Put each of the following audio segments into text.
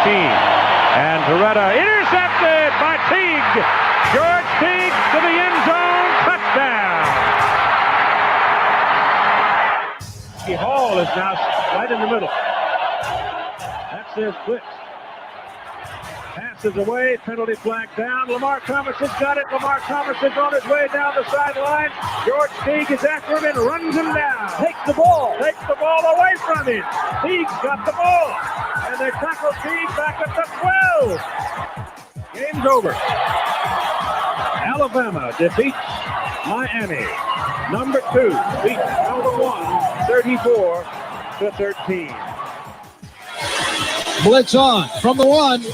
And Toretta intercepted by Teague. George Teague to the end zone. Touchdown. Hall is now right in the middle. That's his blitz. Passes away, penalty flag down. Lamar Thomas has got it. Lamar Thomas is on his way down the sideline. George Teague is after him and runs him down. Takes the ball away from him. Teague's got the ball. And they tackle Teague back at the 12. Game's over. Alabama defeats Miami. Number 2 beats number 1, 34-13. Blitz on from the 1.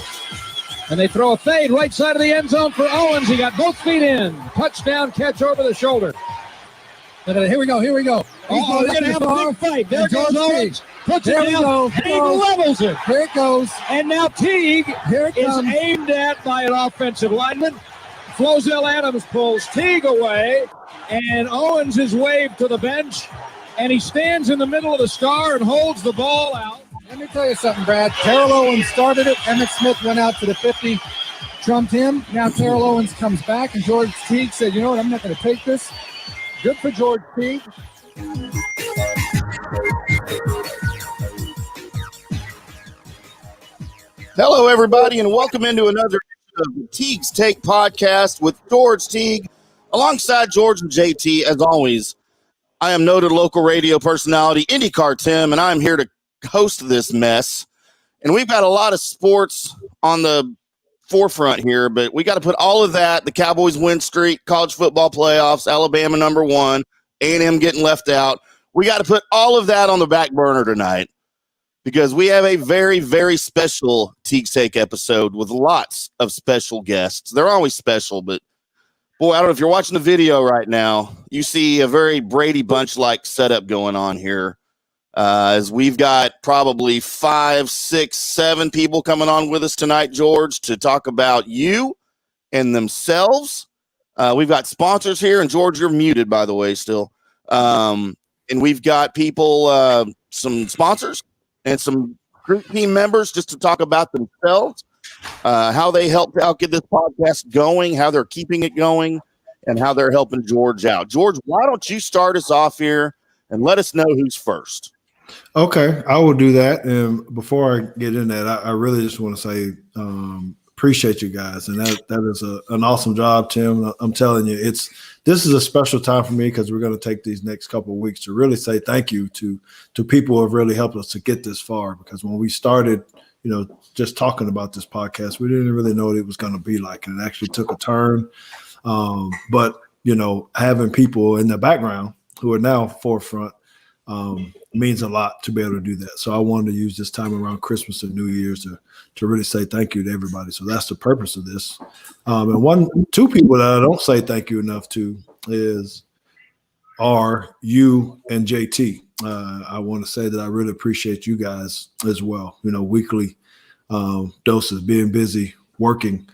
And they throw a fade right side of the end zone for Owens. He got both feet in. Touchdown catch over the shoulder. Here we go. They're going to have a big fight. There goes Owens. Puts it down. Teague levels it. Here it goes. And now Teague is aimed at by an offensive lineman. Flozell Adams pulls Teague away. And Owens is waved to the bench. And he stands in the middle of the star and holds the ball out. Let me tell you something, Brad. Terrell Owens started it. Emmett Smith went out to the 50, trumped him. Now Terrell Owens comes back, and George Teague said, you know what, I'm not going to take this. Good for George Teague. Hello, everybody, and welcome into another edition of the Teague's Take podcast with George Teague. Alongside George and JT, as always, I am noted local radio personality, IndyCar Tim, and I'm here to host this mess. And we've got a lot of sports on the forefront here, but we got to put all of that, the Cowboys win streak, college football playoffs, Alabama number 1, A&M getting left out. We got to put all of that on the back burner tonight because we have a very, very special Teague's Take episode with lots of special guests. They're always special, but boy, I don't know if you're watching the video right now, you see a very Brady Bunch-like setup going on here. As we've got probably 5, 6, 7 people coming on with us tonight, George, to talk about you and themselves. We've got sponsors here, and George, you're muted, by the way, still. And we've got people, some sponsors and some group team members just to talk about themselves, how they helped out get this podcast going, how they're keeping it going, and how they're helping George out. George, why don't you start us off here and let us know who's first? Okay, I will do that. And before I get in that, I really just want to say appreciate you guys, and that is an awesome job, Tim. I'm telling you, this is a special time for me because we're going to take these next couple of weeks to really say thank you to people who have really helped us to get this far. Because when we started, just talking about this podcast, we didn't really know what it was going to be like, and it actually took a turn. But having people in the background who are now forefront means a lot to be able to do that. So I wanted to use this time around Christmas and New Year's to really say thank you to everybody. So that's the purpose of this. And 2 people that I don't say thank you enough to are you and JT. I want to say that I really appreciate you guys as well. Weekly doses, being busy, working,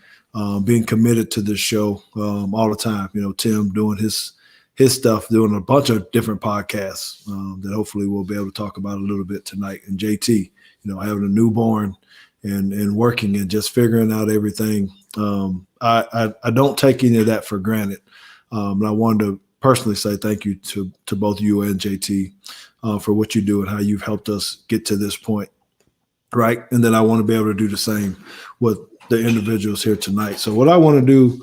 being committed to this show all the time. Tim doing his stuff, doing a bunch of different podcasts that hopefully we'll be able to talk about a little bit tonight. And JT, having a newborn and working and just figuring out everything. I don't take any of that for granted. And I wanted to personally say thank you to both you and JT for what you do and how you've helped us get to this point. Right. And then I want to be able to do the same with the individuals here tonight. So what I want to do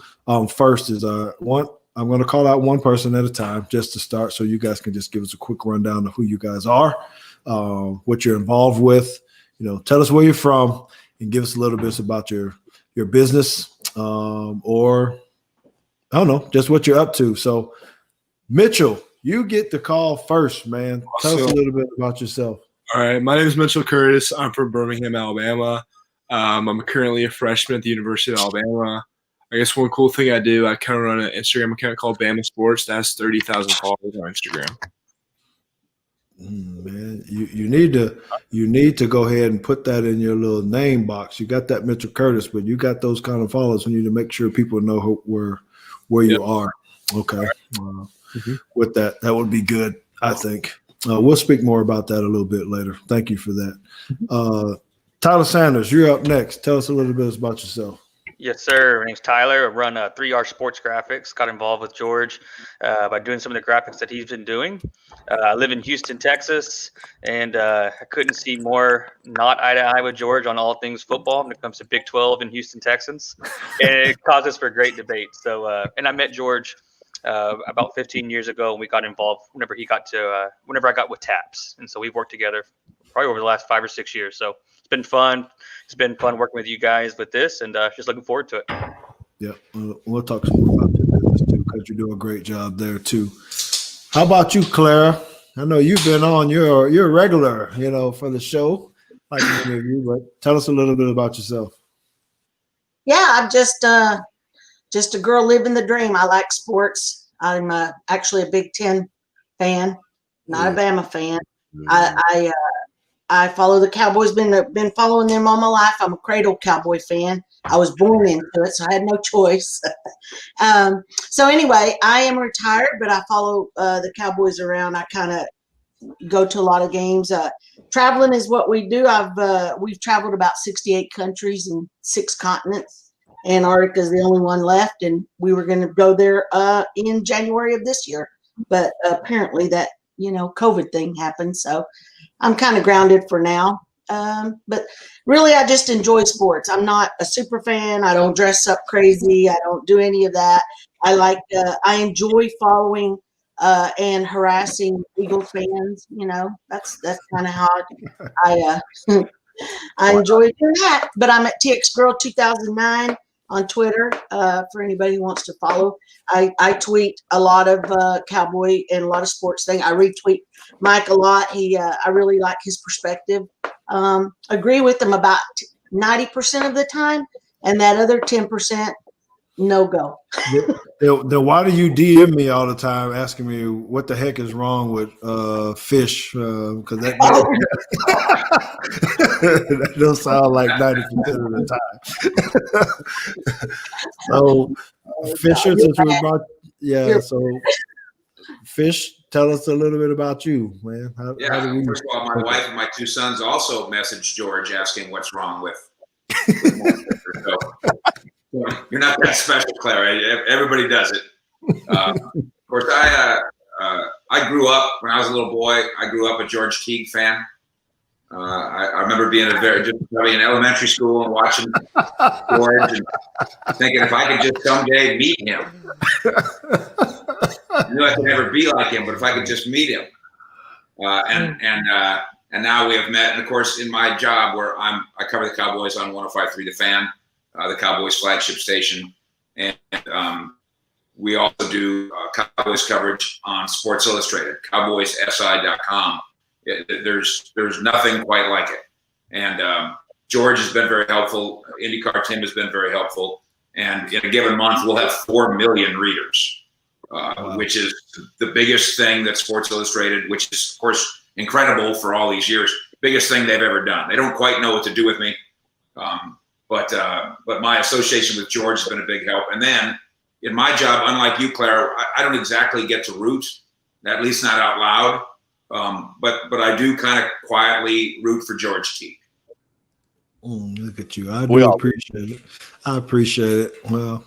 first is I'm going to call out one person at a time just to start so you guys can just give us a quick rundown of who you guys are, what you're involved with, tell us where you're from and give us a little bit about your business or, I don't know, just what you're up to. So, Mitchell, you get the call first, man. Tell us a little bit about yourself. All right. My name is Mitchell Curtis. I'm from Birmingham, Alabama. I'm currently a freshman at the University of Alabama. I guess one cool thing I do, I kind of run an Instagram account called Bama Sports. That has 30,000 followers on Instagram. Man, you need to go ahead and put that in your little name box. You got that Mitchell Curtis, but you got those kind of followers. We need to make sure people know where you are. Okay, with that would be good. I think we'll speak more about that a little bit later. Thank you for that. Tyler Sanders, you're up next. Tell us a little bit about yourself. Yes, sir. My name's Tyler. I run 3R Sports Graphics. Got involved with George by doing some of the graphics that he's been doing. I live in Houston, Texas, and I couldn't see more not eye to eye with George on all things football when it comes to Big 12 and Houston Texans. And it causes for great debate. So, and I met George about 15 years ago, and we got involved whenever I got with Taps. And so we've worked together probably over the last 5 or 6 years. So it's been fun. It's been fun working with you guys with this, and just looking forward to it. Yeah, we'll talk some more about your business too, because you do a great job there too. How about you, Clara? I know you've been on. You're a regular, for the show, like many of you. But tell us a little bit about yourself. Yeah, I'm just a girl living the dream. I like sports. I'm actually a Big Ten fan, not a Bama fan. I follow the Cowboys. Been following them all my life. I'm a cradle Cowboy fan. I was born into it, so I had no choice. So anyway, I am retired, but I follow the Cowboys around. I kind of go to a lot of games. Traveling is what we do. We've traveled about 68 countries and 6 continents. Antarctica is the only one left, and we were going to go there in January of this year, but apparently that COVID thing happened, so I'm kind of grounded for now. But really, I just enjoy sports. I'm not a super fan. I don't dress up crazy. I don't do any of that. I enjoy following and harassing Eagles fans. That's kind of how I enjoy doing that. But I'm at TX Girl 2009 on Twitter for anybody who wants to follow. I tweet a lot of Cowboy and a lot of sports things. I retweet Mike a lot. I really like his perspective. Agree with him about 90% of the time, and that other 10%, no go. Then why do you DM me all the time asking me what the heck is wrong with fish? Because that don't sound like 90% of the time. So Fisher, since we brought, so Fish, tell us a little bit about you, man. First of all, my wife and my 2 sons also messaged George asking what's wrong with so, you're not that special, Clara. Everybody does it. Of course, I grew up when I was a little boy. I grew up a George Teague fan. I remember being probably in elementary school and watching George and thinking if I could just someday meet him. I knew I could never be like him, but if I could just meet him. And now we have met. And of course, in my job where I cover the Cowboys on 105.3 The Fan, the Cowboys flagship station, and we also do Cowboys coverage on Sports Illustrated, CowboysSI.com. There's nothing quite like it. And George has been very helpful. IndyCar Tim has been very helpful. And in a given month, we'll have 4 million readers, which is the biggest thing that Sports Illustrated, which is, of course, incredible for all these years, biggest thing they've ever done. They don't quite know what to do with me. But my association with George has been a big help. And then in my job, unlike you, Claire, I don't exactly get to root, at least not out loud. But I do kind of quietly root for George Teague. Look at you. I do appreciate it. I appreciate it. Well,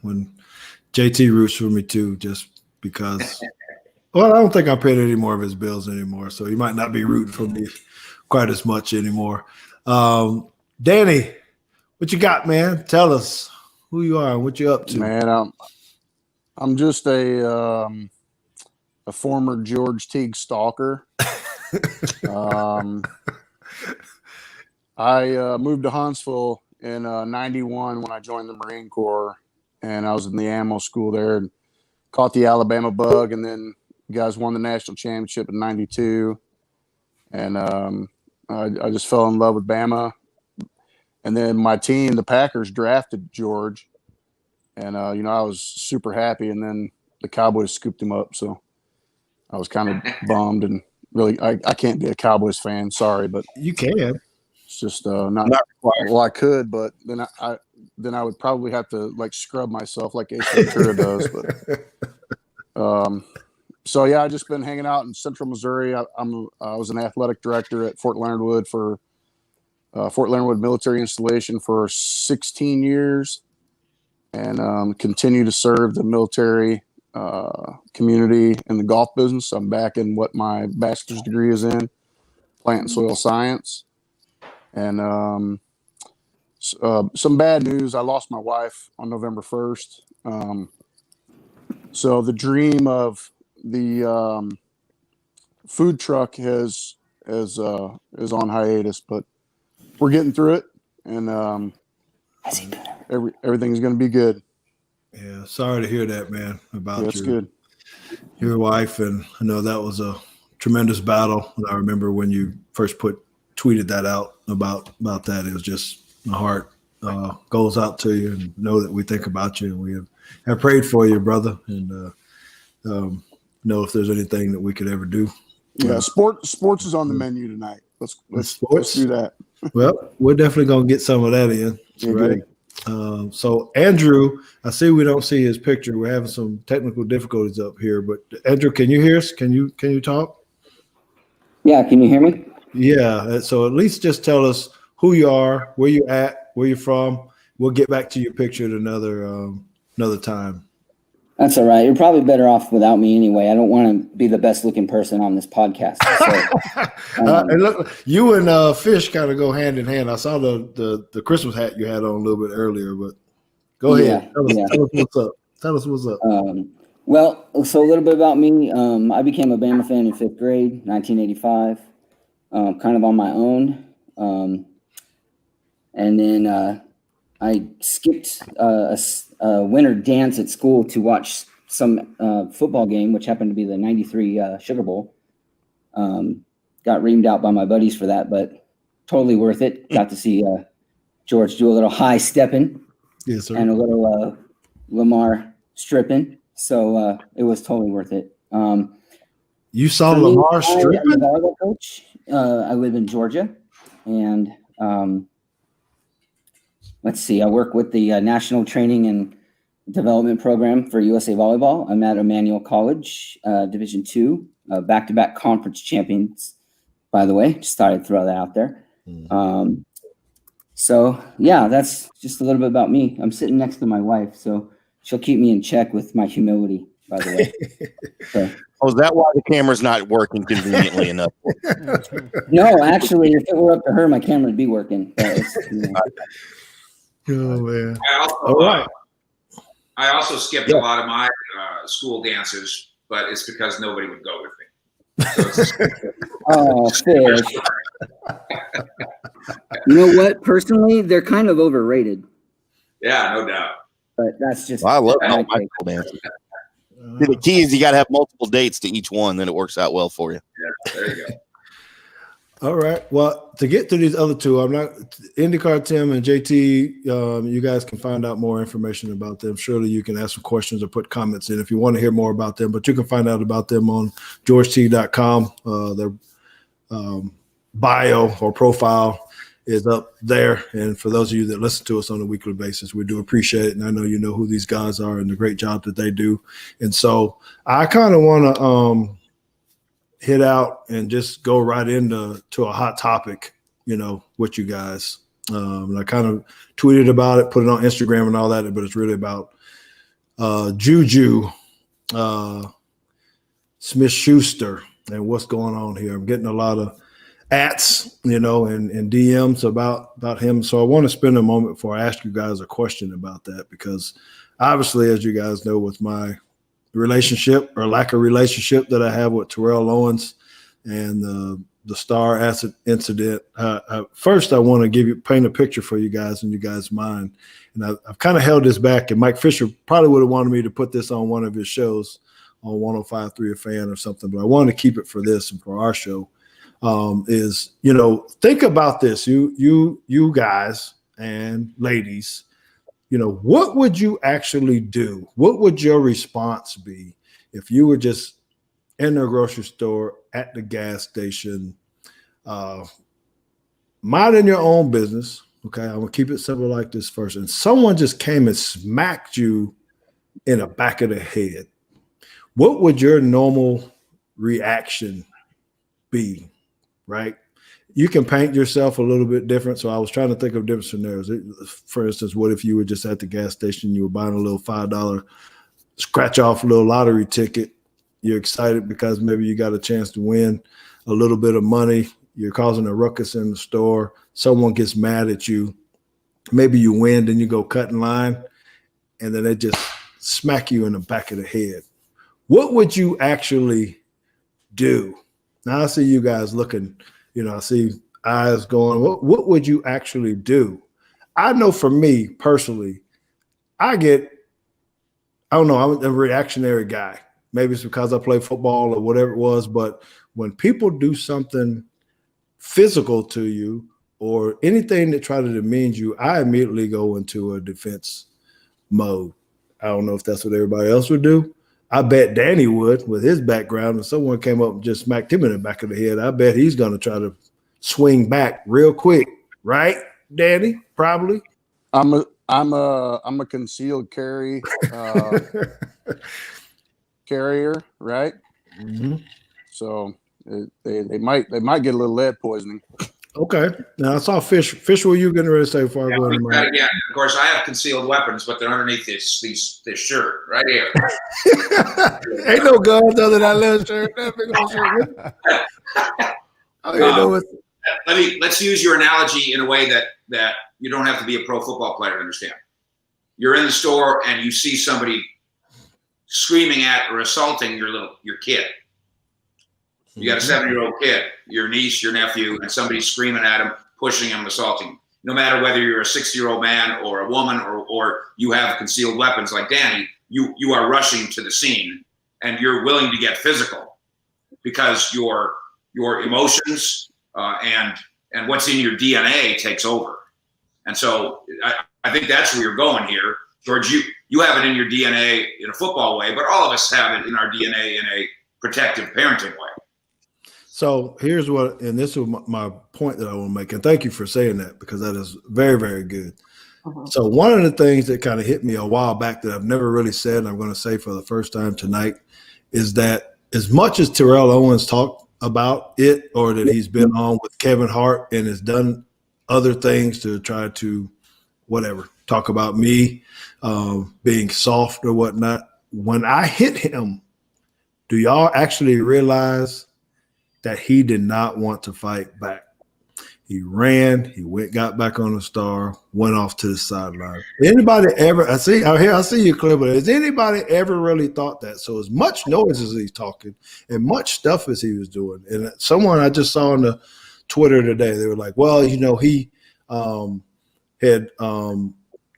when JT roots for me too, just because, I don't think I'm paying any more of his bills anymore. So he might not be rooting for me quite as much anymore. Danny, what you got, man? Tell us who you are and what you up to. Man, I'm just a former George Teague stalker. I moved to Huntsville in 91 when I joined the Marine Corps, and I was in the ammo school there and caught the Alabama bug, and then you guys won the national championship in 92. And I just fell in love with Bama. And then my team, the Packers, drafted George. And, I was super happy. And then the Cowboys scooped him up. So I was kind of bummed. And really, I can't be a Cowboys fan. Sorry, but you can. It's just not required. Well, I could, but then I would probably have to scrub myself like Ace Ventura does. But so yeah, I just been hanging out in Central Missouri. I was an athletic director at Fort Leonard Wood for Fort Leonard Wood military installation for 16 years and continue to serve the military community in the golf business. I'm back in what my bachelor's degree is in, plant and soil science. And some bad news. I lost my wife on November 1st. So the dream of the food truck is on hiatus, but we're getting through it, and everything's going to be good. Yeah, sorry to hear that, man, about That's good. Your wife. And I know that was a tremendous battle. And I remember when you first tweeted that out about that. It was just, my heart goes out to you, and know that we think about you, and we have prayed for you, brother, and know if there's anything that we could ever do. Yeah, sports is on the menu tonight. Let's do that. Well, we're definitely gonna get some of that in, right? So Andrew, I see we don't see his picture. We're having some technical difficulties up here, but Andrew, can you hear us? Can you talk? Yeah, can you hear me? Yeah. So at least just tell us who you are, where you at, where you're from. We'll get back to your picture at another time. That's all right. You're probably better off without me anyway. I don't want to be the best looking person on this podcast. So, and look, you and Fish kind of go hand in hand. I saw the Christmas hat you had on a little bit earlier, but go ahead. Tell us what's up. Tell us what's up. Well, so a little bit about me. I became a Bama fan in 5th grade, 1985, kind of on my own. And then I skipped a winter dance at school to watch some football game, which happened to be the 93 Sugar Bowl. Got reamed out by my buddies for that, but totally worth it. Got to see George do a little high stepping, yes, sir, and a little Lamar stripping. So it was totally worth it. You saw Lamar stripping? I'm a volleyball coach. I live in Georgia, and let's see. I work with the National Training and Development Program for USA Volleyball. I'm at Emmanuel College, Division II, back-to-back conference champions, by the way. Just thought I'd throw that out there. So, yeah, that's just a little bit about me. I'm sitting next to my wife, so she'll keep me in check with my humility, by the way. So. Oh, is that why the camera's not working conveniently enough? No, actually, if it were up to her, my camera would be working. Oh, man. I also skipped a lot of my school dances, but it's because nobody would go with me. So oh, Fish. You know what? Personally, they're kind of overrated. Yeah, no doubt. But that's just. Well, I love my school dances. See, the key is you got to have multiple dates to each one, then it works out well for you. Yeah, there you go. All right. Well, to get to these other two, I'm not IndyCar Tim and JT. You guys can find out more information about them. Surely you can ask some questions or put comments in if you want to hear more about them. But you can find out about them on georgeteague.com. Their bio or profile is up there. And for those of you that listen to us on a weekly basis, we do appreciate it. And I know you know who these guys are and the great job that they do. And so I kind of want to hit out and just go right into a hot topic, with you guys. And I kind of tweeted about it, put it on Instagram and all that, but it's really about Juju Smith-Schuster and what's going on here. I'm getting a lot of ats, and DMs about him. So I want to spend a moment before I ask you guys a question about that, because obviously, as you guys know, with my relationship or lack of relationship that I have with Terrell Owens and the Star Acid incident. First, I want to paint a picture for you guys in you guys' mind. And I've kind of held this back, and Mike Fisher probably would have wanted me to put this on one of his shows on 105.3 A Fan or something, but I wanted to keep it for this and for our show. Think about this, you guys and ladies. What would you actually do? What would your response be if you were just in the grocery store, at the gas station, minding your own business? Okay, I'm going to keep it simple like this first. And someone just came and smacked you in the back of the head. What would your normal reaction be, right? you can paint yourself a little bit different. So I was trying to think of different scenarios. For instance, what if you were just at the gas station, you were buying a little $5 scratch off a little lottery ticket. You're excited because maybe you got a chance to win a little bit of money. You're causing a ruckus in the store. Someone gets mad at you. Maybe you win, then you go cut in line, and then they just smack you in the back of the head. What would you actually do? Now I see you guys looking, I see eyes going, what would you actually do? I know for me personally, I'm a reactionary guy. Maybe it's because I play football or whatever it was, but when people do something physical to you or anything that try to demean you, I immediately go into a defense mode. I don't know if that's what everybody else would do. I bet Danny would with his background. If someone came up and just smacked him in the back of the head, I bet he's going to try to swing back real quick. Right, Danny? Probably. I'm a concealed carry carrier, right? Mm-hmm. So they might get a little lead poisoning. Okay. Now I saw Fish. Fish, what you getting ready to say before I go into mine? Again, of course, I have concealed weapons, but they're underneath this shirt right here. Ain't no guns other than that little shirt. That big old shirt. Let's use your analogy in a way that you don't have to be a pro football player to understand. You're in the store and you see somebody screaming at or assaulting your kid. You got a 7-year-old kid, your niece, your nephew, and somebody's screaming at him, pushing him, assaulting him. No matter whether you're a 60-year-old man or a woman or you have concealed weapons like Danny, you are rushing to the scene and you're willing to get physical because your emotions and what's in your DNA takes over. And so I think that's where you're going here. George, you have it in your DNA in a football way, but all of us have it in our DNA in a protective parenting way. So here's and this is my point that I want to make. And thank you for saying that because that is very, very good. Uh-huh. So one of the things that kind of hit me a while back that I've never really said, and I'm going to say for the first time tonight, is that as much as Terrell Owens talked about it or that he's been on with Kevin Hart and has done other things to try to talk about me being soft or whatnot, when I hit him, do y'all actually realize that he did not want to fight back? He ran, he got back on the star, went off to the sideline. Anybody ever, I see you, Cliff, but has anybody ever really thought that? So as much noise as he's talking and much stuff as he was doing, and someone I just saw on the Twitter today, they were like, well, he had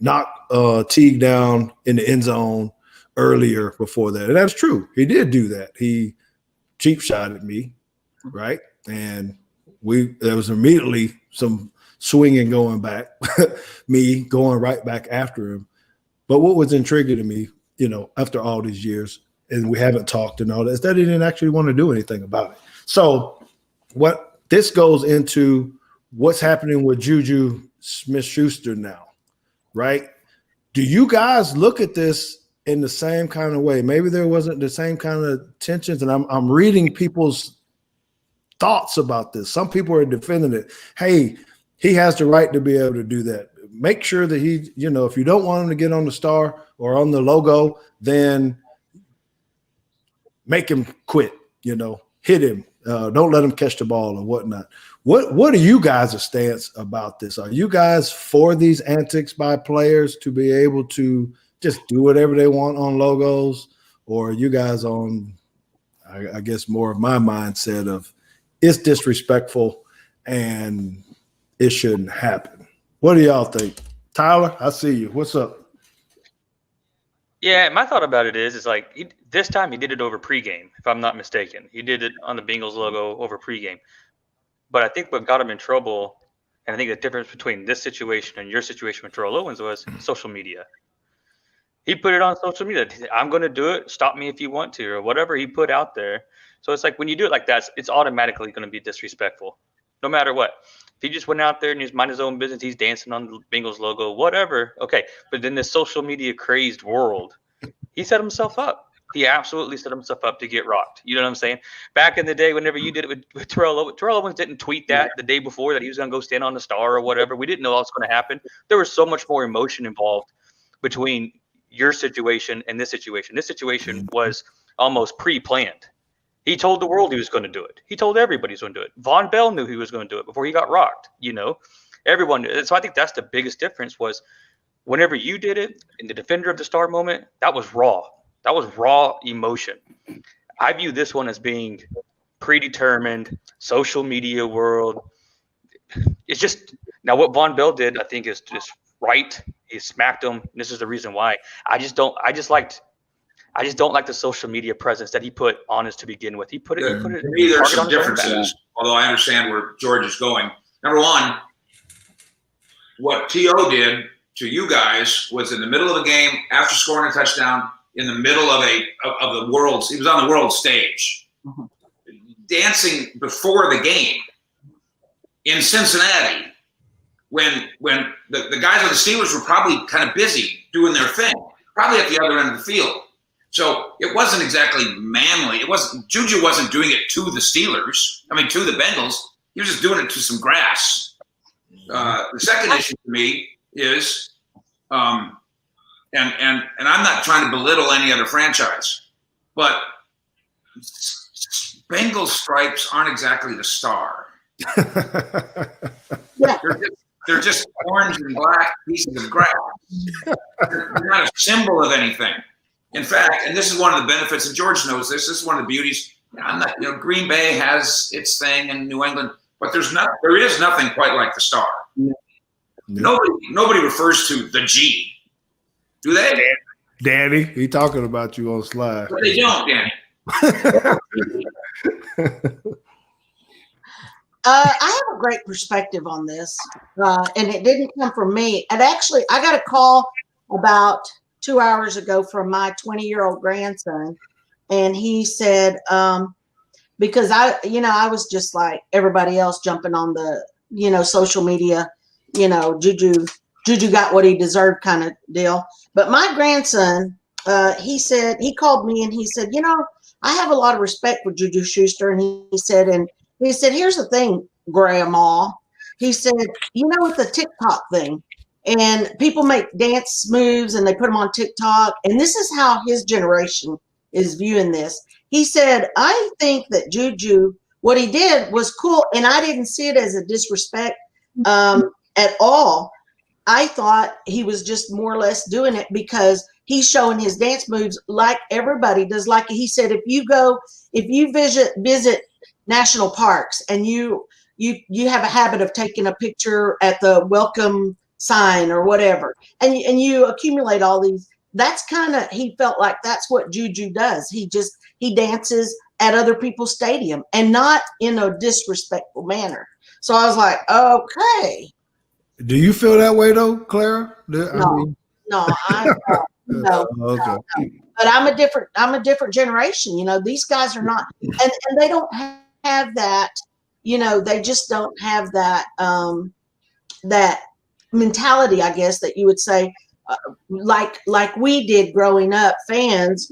knocked Teague down in the end zone earlier before that. And that's true. He did do that. He cheap shot at me. Right. And there was immediately some swinging going back, me going right back after him. But what was intriguing to me, after all these years, and we haven't talked and all that, is that he didn't actually want to do anything about it. So what this goes into what's happening with Juju Smith-Schuster now, right? Do you guys look at this in the same kind of way? Maybe there wasn't the same kind of tensions, and I'm reading people's thoughts about this. Some people are defending it. Hey, he has the right to be able to do that. Make sure that he, if you don't want him to get on the star or on the logo, then make him quit, hit him. Don't let him catch the ball or whatnot. What are you guys' stance about this? Are you guys for these antics by players to be able to just do whatever they want on logos? Or are you guys on, I guess, more of my mindset of, it's disrespectful and it shouldn't happen? What do y'all think? Tyler, I see you. What's up? Yeah, my thought about it is like this time he did it over pregame, if I'm not mistaken. He did it on the Bengals logo over pregame. But I think what got him in trouble, and I think the difference between this situation and your situation with Terrell Owens was social media. He put it on social media. I'm going to do it. Stop me if you want to, or whatever he put out there. So it's like when you do it like that, it's automatically going to be disrespectful, no matter what. If he just went out there and he's mind his own business, he's dancing on the Bengals logo, whatever. Okay, but in this social media crazed world, he set himself up. He absolutely set himself up to get rocked. You know what I'm saying? Back in the day, whenever you did it with Terrell Owens didn't tweet that the day before that he was going to go stand on the star or whatever. We didn't know what was going to happen. There was so much more emotion involved between your situation and this situation. This situation was almost pre-planned. He told the world he was going to do it. He told everybody he was going to do it. Von Bell knew he was going to do it before he got rocked. Everyone knew. So I think that's the biggest difference was whenever you did it in the defender of the star moment, that was raw. That was raw emotion. I view this one as being predetermined, social media world. It's just now what Von Bell did, I think, is just right. He smacked him. This is the reason why. I just don't like the social media presence that he put on us to begin with. He put it. To me, there's some differences. Although I understand where George is going. Number one, what T.O. did to you guys was in the middle of a game after scoring a touchdown. In the middle of the world's, he was on the world stage, dancing before the game in Cincinnati, when the guys on the Steelers were probably kind of busy doing their thing, probably at the other end of the field. So it wasn't exactly manly. Juju wasn't doing it to the Steelers. I mean, to the Bengals. He was just doing it to some grass. The second issue to me is. And I'm not trying to belittle any other franchise, but Bengals stripes aren't exactly the star. They're just orange and black pieces of grass. They're not a symbol of anything. In fact, and this is one of the benefits, and George knows this. This is one of the beauties. Green Bay has its thing in New England, but there is nothing quite like the star. Yeah. Nobody refers to the G. Do they? Danny, he talking about you on slide. But they don't, Danny. I have a great perspective on this, and it didn't come from me. And actually, I got a call about 2 hours ago from my 20-year-old grandson, and he said, because I was just like everybody else jumping on the, social media, Juju got what he deserved kind of deal. But my grandson, he called me and he said, I have a lot of respect for Juju Schuster. And he said, here's the thing, Grandma. He said, with the TikTok thing, and people make dance moves and they put them on TikTok. And this is how his generation is viewing this. He said, I think that Juju, what he did was cool. And I didn't see it as a disrespect at all. I thought he was just more or less doing it because he's showing his dance moves like everybody does. Like he said, if you visit national parks and you have a habit of taking a picture at the welcome sign or whatever, and you accumulate all these, that's kind of, he felt like that's what Juju does. He dances at other people's stadium and not in a disrespectful manner. So I was like, okay. Do you feel that way though, Clara? No. Okay. But I'm a different generation. These guys are not, and they don't have that. They just don't have that that mentality, I guess, that you would say, like we did growing up. Fans,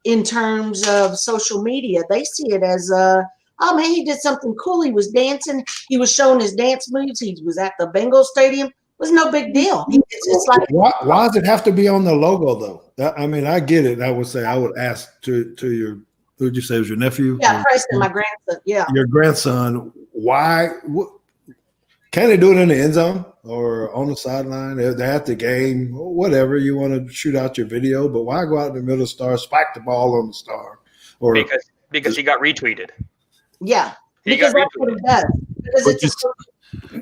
in terms of social media, they see it as oh man, he did something cool. He was dancing. He was showing his dance moves. He was at the Bengals stadium. It was no big deal. It's like, why does it have to be on the logo though? I mean, I get it. I would ask to your, who'd you say was your nephew? Yeah, Preston, my grandson. Yeah, your grandson. Why? Can they do it in the end zone or on the sideline? They're at the game, whatever you want to shoot out your video. But why go out in the middle of the star, spike the ball on the star? Or because he got retweeted. Yeah, because that's what he does. Because it's a social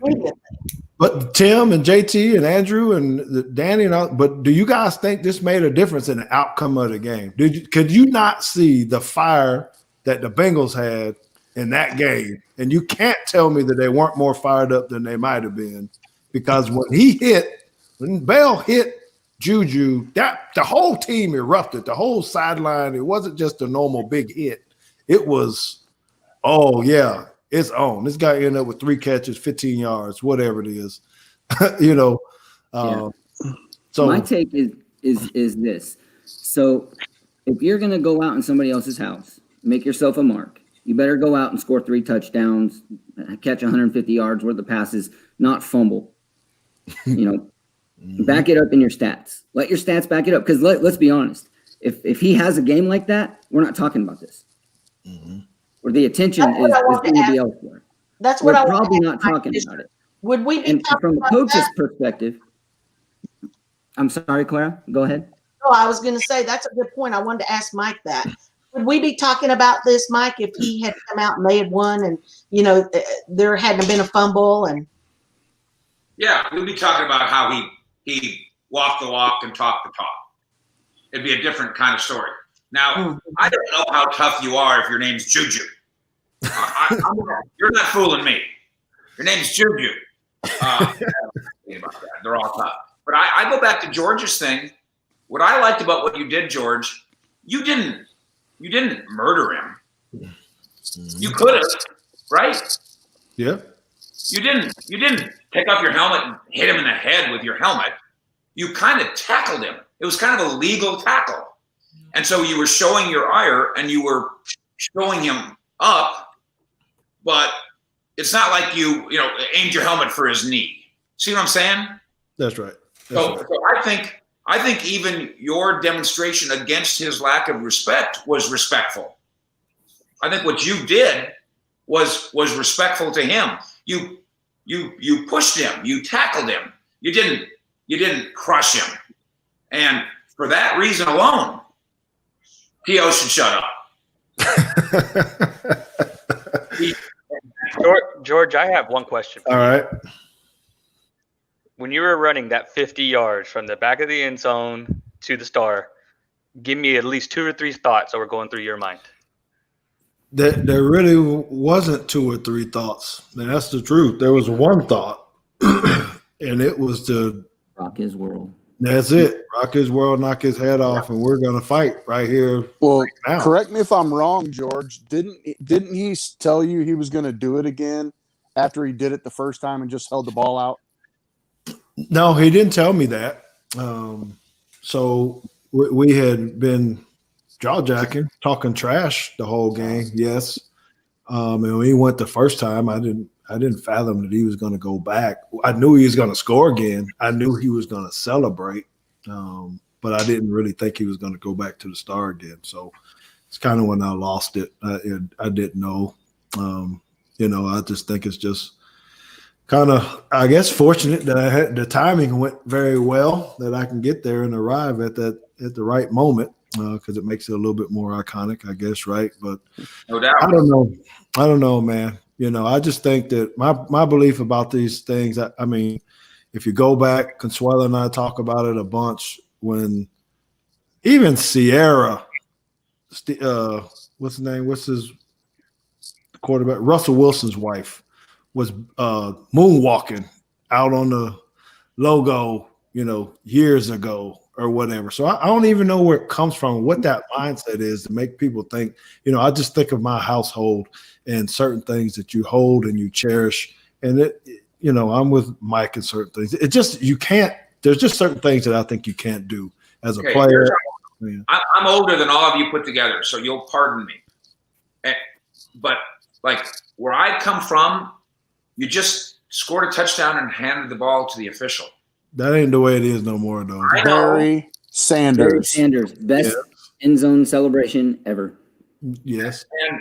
media thing. But Tim and JT and Andrew and Danny and all, but do you guys think this made a difference in the outcome of the game? Could you not see the fire that the Bengals had in that game? And you can't tell me that they weren't more fired up than they might have been, because when Bell hit Juju, that the whole team erupted, the whole sideline. It wasn't just a normal big hit. It was, oh yeah, it's on. This guy ended up with 3 catches, 15 yards, whatever it is. So my take is this. So if you're going to go out in somebody else's house, make yourself a mark. You better go out and score 3 touchdowns, catch 150 yards worth of passes, not fumble. Back it up in your stats. Let your stats back it up. Because let's be honest, if he has a game like that, we're not talking about this. Or the attention is going to be elsewhere. That's what we're probably not talking about it. Would we be from a coach's perspective? I'm sorry, Clara. Go ahead. No, I was going to say that's a good point. I wanted to ask Mike that. Would we be talking about this, Mike, if he had come out and they had won, and there hadn't been a fumble? And yeah, we'd be talking about how he walked the walk and talked the talk. It'd be a different kind of story. Now, I don't know how tough you are if your name's Juju. You're not fooling me. Your name's Juju. They're all tough. But I go back to George's thing. What I liked about what you did, George, you didn't murder him. You could have, right? Yeah. You didn't take off your helmet and hit him in the head with your helmet. You kind of tackled him. It was kind of a legal tackle. And so you were showing your ire and you were showing him up, but it's not like you aimed your helmet for his knee. See what I'm saying? That's right. So I think even your demonstration against his lack of respect was respectful. I think what you did was respectful to him. You pushed him, you tackled him. You didn't crush him. And for that reason alone, T.O. should shut up. George, I have one question for you. All right. When you were running that 50 yards from the back of the end zone to the star, give me at least 2 or 3 thoughts that were going through your mind. There really wasn't 2 or 3 thoughts. And that's the truth. There was one thought, and it was to rock his world. That's it. Rock his world, knock his head off, and we're going to fight right here. Well, right now. Correct me if I'm wrong, George. Didn't he tell you he was going to do it again after he did it the first time and just held the ball out? No, he didn't tell me that. So we had been jaw-jacking, talking trash the whole game. Yes, and when he went the first time, I didn't fathom that he was going to go back. I knew he was going to score again. I knew he was going to celebrate, but I didn't really think he was going to go back to the star again. So it's kind of when I lost it. I didn't know. I just think it's just kind of, I guess, fortunate that the timing went very well, that I can get there and arrive at the right moment, because it makes it a little bit more iconic, I guess, right? But no doubt. I don't know, man. I just think that my belief about these things, I mean, if you go back, Consuelo and I talk about it a bunch, when even Sierra, what's his name? What's his quarterback? Russell Wilson's wife was moonwalking out on the logo, years ago or whatever. So I don't even know where it comes from, what that mindset is to make people think, I just think of my household and certain things that you hold and you cherish. And I'm with Mike and certain things. It just, there's just certain things that I think you can't do as a player. I'm older than all of you put together, so you'll pardon me. But like where I come from, you just scored a touchdown and handed the ball to the official. That ain't the way it is no more, though. Barry Sanders. Best end zone celebration ever. Yes. And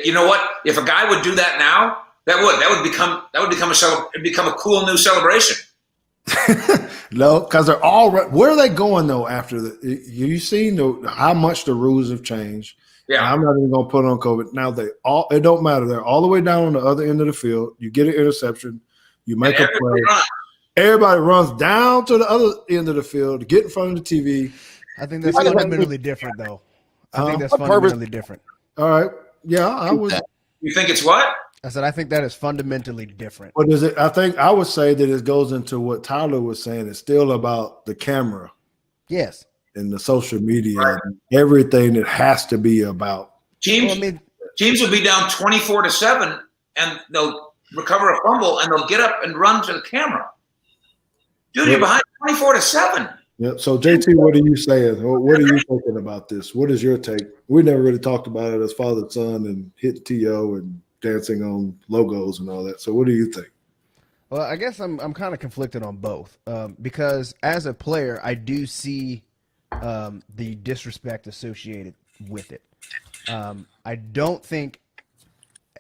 you know what? If a guy would do that now, that would become a cool new celebration. No, because they're all. Where are they going though? After you seen how much the rules have changed. Yeah, I'm not even gonna put on COVID. Now it don't matter. They're all the way down on the other end of the field. You get an interception, you make a play. Everybody runs down to the other end of the field to get in front of the TV. I think that's fundamentally different, though. I think that's fundamentally different. All right. Yeah, I would. You think it's what? I said I think that is fundamentally different. What is it? I think I would say that it goes into what Tyler was saying. It's still about the camera. Yes. And the social media, and everything that has to be about. Teams will be down 24-7, and they'll recover a fumble, and they'll get up and run to the camera. Dude, you're behind 24-7. Yeah. So JT, what are you saying? What are you thinking about this? What is your take? We never really talked about it as father and son and hit TO and dancing on logos and all that. So what do you think? Well, I guess I'm kind of conflicted on both because as a player, I do see the disrespect associated with it. I don't think,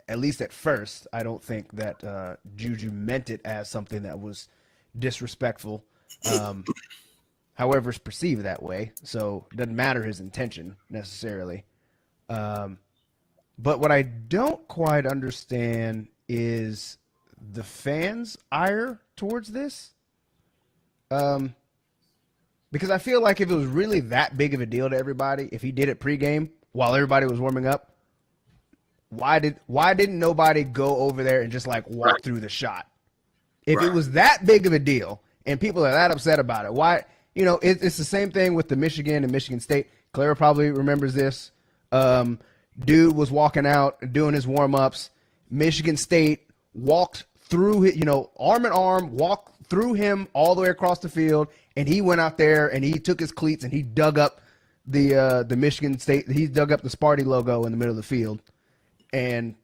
at least at first, I don't think that Juju meant it as something that was disrespectful. However, it's perceived that way, so it doesn't matter his intention necessarily. But what I don't quite understand is the fans' ire towards this. Because I feel like if it was really that big of a deal to everybody, if he did it pregame while everybody was warming up, why didn't nobody go over there and just like walk through the shot? If it was that big of a deal and people are that upset about it, why? You know, it's the same thing with the Michigan and Michigan State. Clara probably remembers this. Dude was walking out doing his warm-ups. Michigan State walked through it, arm in arm, walked through him all the way across the field, and he went out there and he took his cleats and he dug up the Michigan State. He dug up the Sparty logo in the middle of the field, and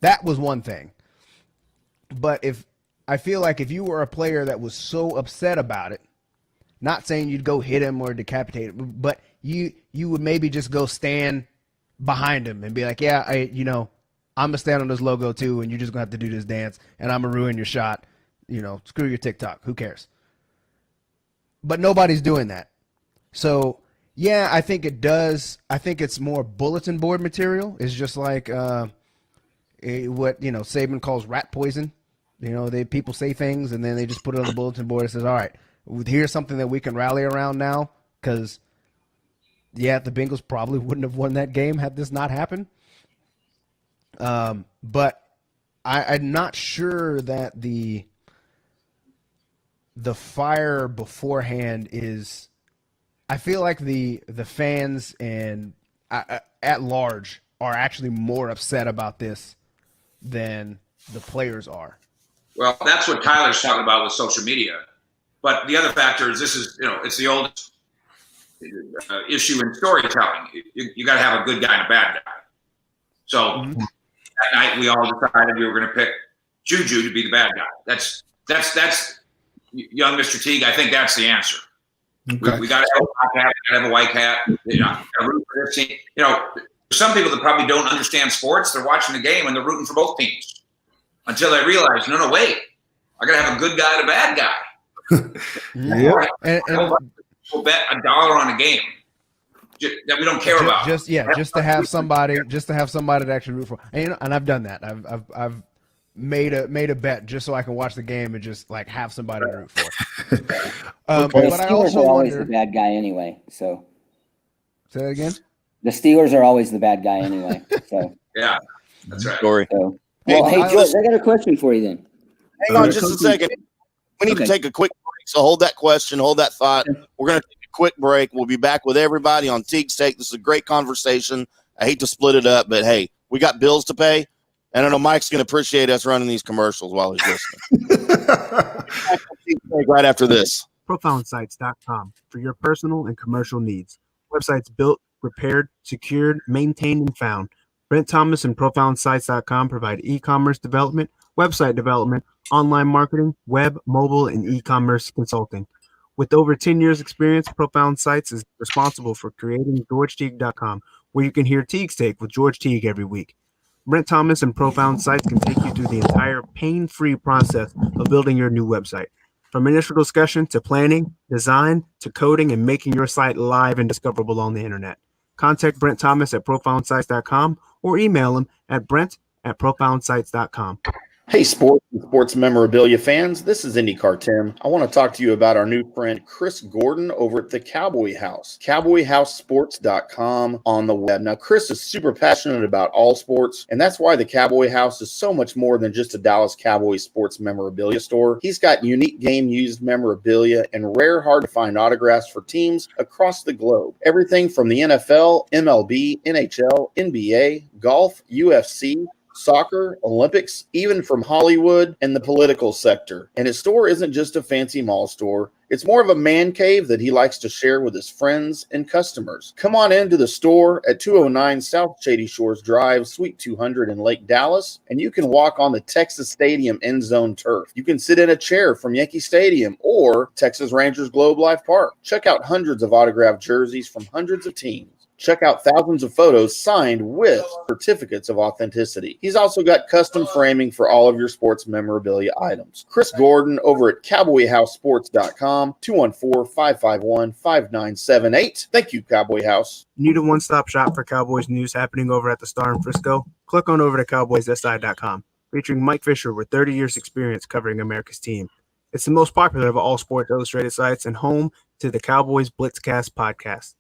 that was one thing. But I feel like if you were a player that was so upset about it, not saying you'd go hit him or decapitate him, but you would maybe just go stand behind him and be like, yeah, I'm going to stand on this logo too, and you're just going to have to do this dance, and I'm going to ruin your shot. Screw your TikTok. Who cares? But nobody's doing that. So, yeah, I think it does. I think it's more bulletin board material. It's just like what Saban calls rat poison. People say things, and then they just put it on the bulletin board and says, all right, here's something that we can rally around now because, yeah, the Bengals probably wouldn't have won that game had this not happened. But I'm not sure that the fire beforehand is – I feel like the fans and at large are actually more upset about this than the players are. Well, that's what Tyler's talking about with social media. But the other factor is it's the oldest issue in storytelling. You got to have a good guy and a bad guy. So that night we all decided we were going to pick Juju to be the bad guy. That's young Mr. Teague. I think that's the answer. Okay. We got to have a black hat. We got to have a white hat. Got to root for this team. Some people that probably don't understand sports, they're watching the game and they're rooting for both teams until they realize, no, wait, I got to have a good guy and a bad guy. Yeah, and we'll bet $1 on a game that we don't care about. Just to have somebody to actually root for. And I've done that. I've made a bet just so I can watch the game and just like have somebody to root for. But I also are always the bad guy anyway. So say that again. The Steelers are always the bad guy anyway. So yeah, that's right. Story. So, well, hey George, I got a question for you then. Hang on just a second. We need to take a quick break, so hold that question, hold that thought. We're going to take a quick break. We'll be back with everybody on Teague's Take. This is a great conversation. I hate to split it up, but hey, we got bills to pay, and I know Mike's going to appreciate us running these commercials while he's listening. Right after this. ProfoundSites.com for your personal and commercial needs. Websites built, repaired, secured, maintained, and found. Brent Thomas and ProfoundSites.com provide e-commerce development, website development, online marketing, web, mobile, and e-commerce consulting. With over 10 years experience, Profound Sites is responsible for creating GeorgeTeague.com, where you can hear Teague's Take with George Teague every week. Brent Thomas and Profound Sites can take you through the entire pain-free process of building your new website. From initial discussion to planning, design, to coding, and making your site live and discoverable on the internet. Contact Brent Thomas at ProfoundSites.com or email him at brent@ProfoundSites.com. Hey, sports and sports memorabilia fans, this is IndyCar Tim. I want to talk to you about our new friend Chris Gordon over at the Cowboy House, cowboyhousesports.com on the web. Now, Chris is super passionate about all sports, and that's why the Cowboy House is so much more than just a Dallas Cowboys sports memorabilia store. He's got unique game-used memorabilia and rare, hard-to-find autographs for teams across the globe. Everything from the NFL, MLB, NHL, NBA, golf, UFC, soccer, Olympics, even from Hollywood and the political sector. And his store isn't just a fancy mall store. It's more of a man cave that he likes to share with his friends and customers. Come on into the store at 209 South Shady Shores Drive, Suite 200 in Lake Dallas, and you can walk on the Texas Stadium end zone turf. You can sit in a chair from Yankee Stadium or Texas Rangers Globe Life Park. Check out hundreds of autographed jerseys from hundreds of teams. Check out thousands of photos signed with certificates of authenticity. He's also got custom framing for all of your sports memorabilia items. Chris Gordon over at CowboyHouseSports.com, 214-551-5978. Thank you, Cowboy House. Need a one-stop shop for Cowboys news happening over at the Star in Frisco? Click on over to CowboysSI.com, featuring Mike Fisher with 30 years experience covering America's team. It's the most popular of all Sports Illustrated sites and home to the Cowboys Blitzcast podcast.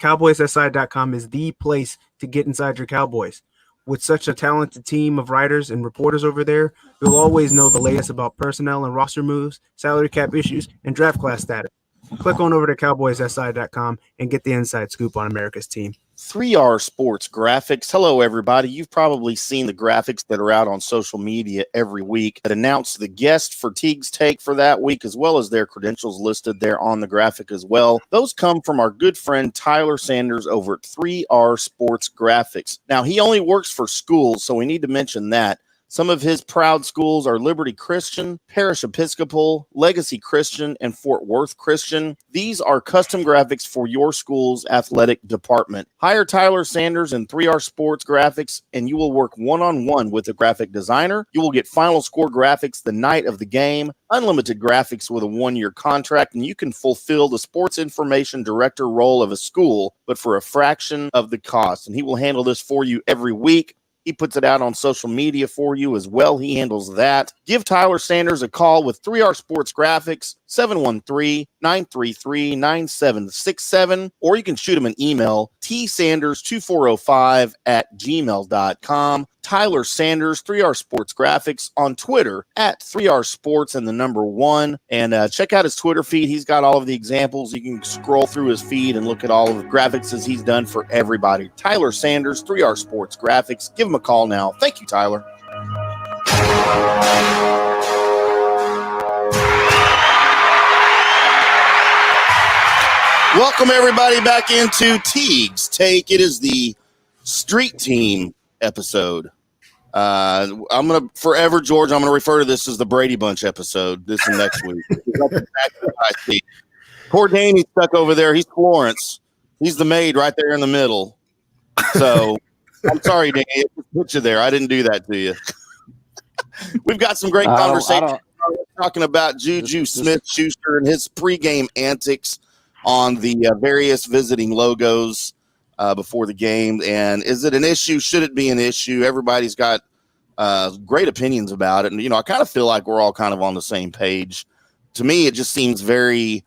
CowboysSI.com is the place to get inside your Cowboys. With such a talented team of writers and reporters over there, you'll always know the latest about personnel and roster moves, salary cap issues, and draft class status. Click on over to CowboysSI.com and get the inside scoop on America's team. 3R Sports Graphics. Hello, everybody. You've probably seen the graphics that are out on social media every week that announce the guest for Teague's Take for that week, as well as their credentials listed there on the graphic as well. Those come from our good friend Tyler Sanders over at 3R Sports Graphics. Now, he only works for schools, so we need to mention that. Some of his proud schools are Liberty Christian, Parish Episcopal, Legacy Christian, and Fort Worth Christian. These are custom graphics for your school's athletic department. Hire Tyler Sanders and 3R Sports Graphics, and you will work one-on-one with a graphic designer. You will get final score graphics the night of the game, unlimited graphics with a 1-year contract, and you can fulfill the sports information director role of a school, but for a fraction of the cost. And he will handle this for you every week. He puts it out on social media for you as well. He handles that. Give Tyler Sanders a call with 3R Sports Graphics, 713-933-9767, or you can shoot him an email, tsanders2405@gmail.com. Tyler Sanders, 3R Sports Graphics, on Twitter at 3R Sports and the number 1. And check out his Twitter feed. He's got all of the examples. You can scroll through his feed and look at all of the graphics as he's done for everybody. Tyler Sanders, 3R Sports Graphics. Give him a call now. Thank you, Tyler. Welcome, everybody, back into Teague's Take. It is the Street Team episode. I'm going to forever, George, I'm going to refer to this as the Brady Bunch episode this and next week. Poor Danny's stuck over there. He's Florence. He's the maid right there in the middle. So I'm sorry, Danny. I put you there. I didn't do that to you. We've got some great conversation talking about Juju Smith-Schuster and his pregame antics on the various visiting logos before the game. And is it an issue? Should it be an issue? Everybody's got great opinions about it. And, you know, I kind of feel like we're all kind of on the same page. To me, it just seems very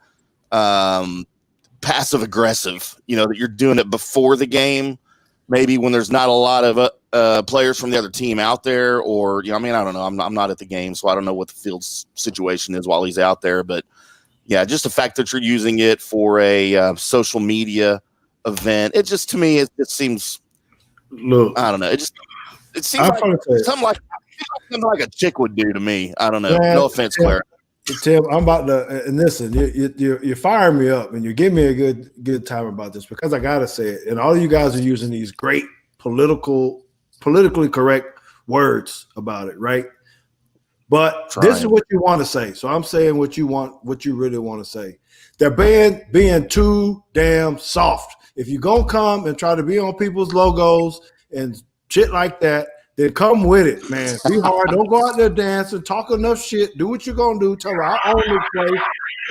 passive aggressive, you know, that you're doing it before the game, maybe when there's not a lot of players from the other team out there, or, you know, I mean, I don't know. I'm not at the game, so I don't know what the field situation is while he's out there. But yeah, just the fact that you're using it for a social media event, it just, to me, it seems, look, I don't know. It seems like something like a chick would do to me. I don't know. Man, no offense, Claire. Tim, I'm about to, and listen, you're firing me up, and you're giving me a good time about this, because I gotta say it. And all of you guys are using these great politically correct words about it, right? But this is what you want to say. So I'm saying what you really want to say. They're being too damn soft. If you're gonna come and try to be on people's logos and shit like that, then come with it, man. Be hard. Don't go out there dancing, talk enough shit. Do what you're gonna do. Tell them I own this place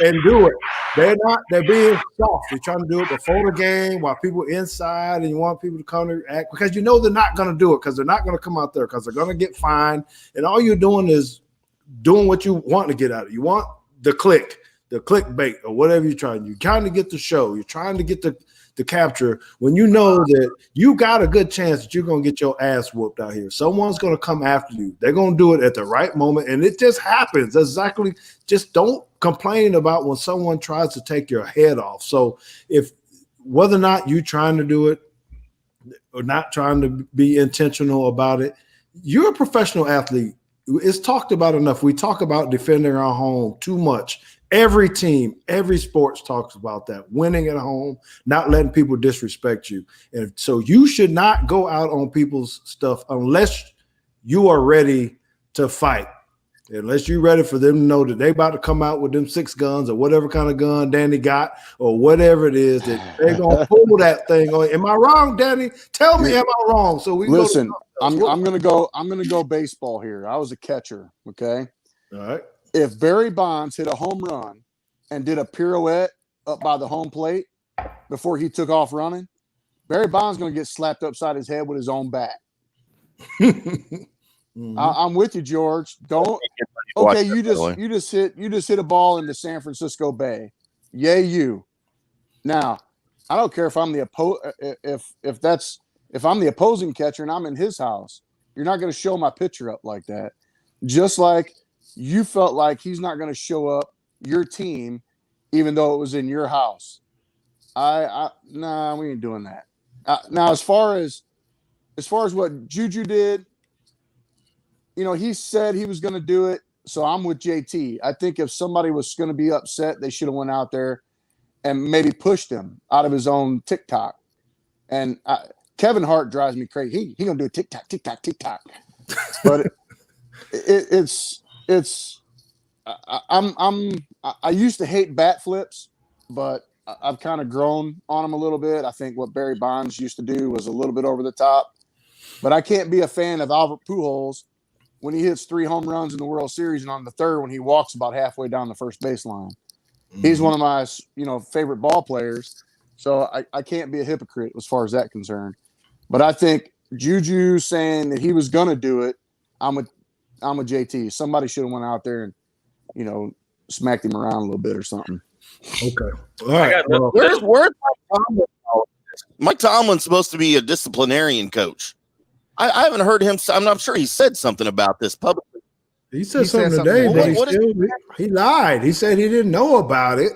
and do it. They're being soft. They're trying to do it before the game while people inside, and you want people to come to act, because you know they're not gonna do it, because they're not gonna come out there, because they're gonna get fined. And all you're doing is doing what you want to get out of it. You want the clickbait, or whatever you're trying. You're trying to get the show. You're trying to get the capture, when you know that you got a good chance that you're going to get your ass whooped out here. Someone's going to come after you. They're going to do it at the right moment, and it just happens. Exactly. Just don't complain about when someone tries to take your head off. So if whether or not you're trying to do it or not trying to be intentional about it, you're a professional athlete. It's talked about enough. We talk about defending our home too much. Every team, every sports talks about that. Winning at home, not letting people disrespect you. And so you should not go out on people's stuff unless you are ready to fight. Unless you're ready for them to know that they about to come out with them 6 guns or whatever kind of gun Danny got or whatever it is that they're gonna pull that thing on. Am I wrong, Danny? Tell me, am I wrong? So we listen. I'm gonna go baseball here. I was a catcher. Okay. All right. If Barry Bonds hit a home run and did a pirouette up by the home plate before he took off running, Barry Bonds gonna get slapped upside his head with his own bat. I'm with you, George. Don't. Okay, you just hit a ball into San Francisco Bay. Yay, you. Now, I don't care if I'm the if I'm the opposing catcher and I'm in his house. You're not going to show my pitcher up like that. Just like you felt like he's not going to show up your team, even though it was in your house. Nah, we ain't doing that. Now, as far as what Juju did. He said he was going to do it, so I'm with JT. I think if somebody was going to be upset, they should have went out there and maybe pushed him out of his own TikTok. And Kevin Hart drives me crazy. He going to do a TikTok. But I used to hate bat flips, but I've kind of grown on them a little bit. I think what Barry Bonds used to do was a little bit over the top. But I can't be a fan of Albert Pujols when he hits 3 home runs in the World Series and on the third when he walks about halfway down the first baseline. Mm-hmm. He's one of my, favorite ball players. So I can't be a hypocrite as far as that concerned. But I think Juju saying that he was going to do it, I'm with JT. Somebody should have went out there and, smacked him around a little bit or something. Okay. All right. Where's Mike Tomlin? Mike Tomlin's supposed to be a disciplinarian coach. I haven't heard him. I'm not sure he said something about this publicly. He said something today, but he lied. He said he didn't know about it.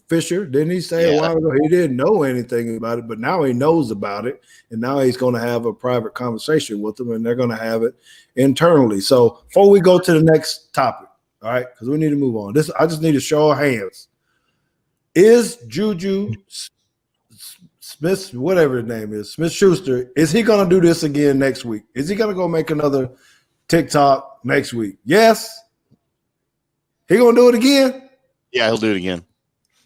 Fisher, didn't he say a while ago he didn't know anything about it, but now he knows about it, and now he's going to have a private conversation with them, and they're going to have it internally. So before we go to the next topic, all right, because we need to move on. I just need a show of hands. Is Juju Smith, whatever his name is, Smith-Schuster, is he going to do this again next week? Is he going to go make another TikTok next week? Yes. He going to do it again? Yeah, he'll do it again.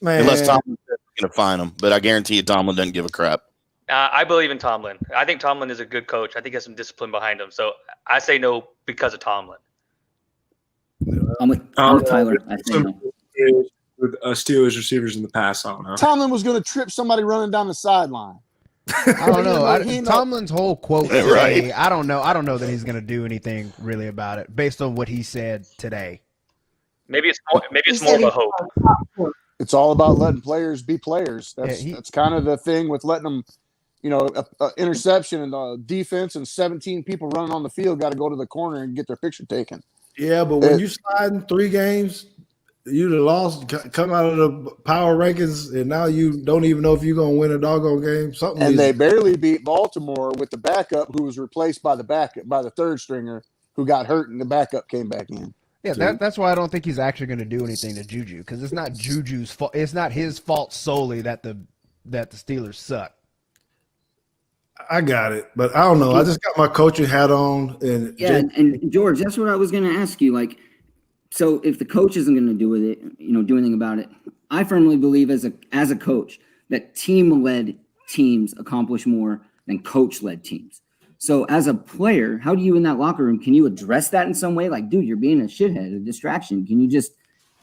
Man. Unless Tomlin's going to fine him. But I guarantee you Tomlin doesn't give a crap. I believe in Tomlin. I think Tomlin is a good coach. I think he has some discipline behind him. So I say no because of Tomlin. I'm with Tyler. I say no. With Steelers receivers in the past, I don't know. Tomlin was going to trip somebody running down the sideline. I don't know. Tomlin's whole quote today, right. I don't know that he's going to do anything really about it based on what he said today. Maybe it's more of a hope. It's all about letting players be players. That's kind of the thing with letting them, a interception and the defense and 17 people running on the field got to go to the corner and get their picture taken. Yeah, but when you slide in 3 games, you'd have lost, come out of the power rankings, and now you don't even know if you're going to win a doggone game. And they barely beat Baltimore with the backup who was replaced by the third stringer who got hurt, and the backup came back in. Yeah, that's why I don't think he's actually going to do anything to Juju, because it's not Juju's fault. It's not his fault solely that the Steelers suck. I got it, but I don't know. I just got my coaching hat on, and and George, that's what I was going to ask you. Like, so if the coach isn't going to do anything about it, I firmly believe as a coach that team-led teams accomplish more than coach-led teams. So as a player, how do you in that locker room, can you address that in some way? Like, dude, you're being a shithead, a distraction. Can you just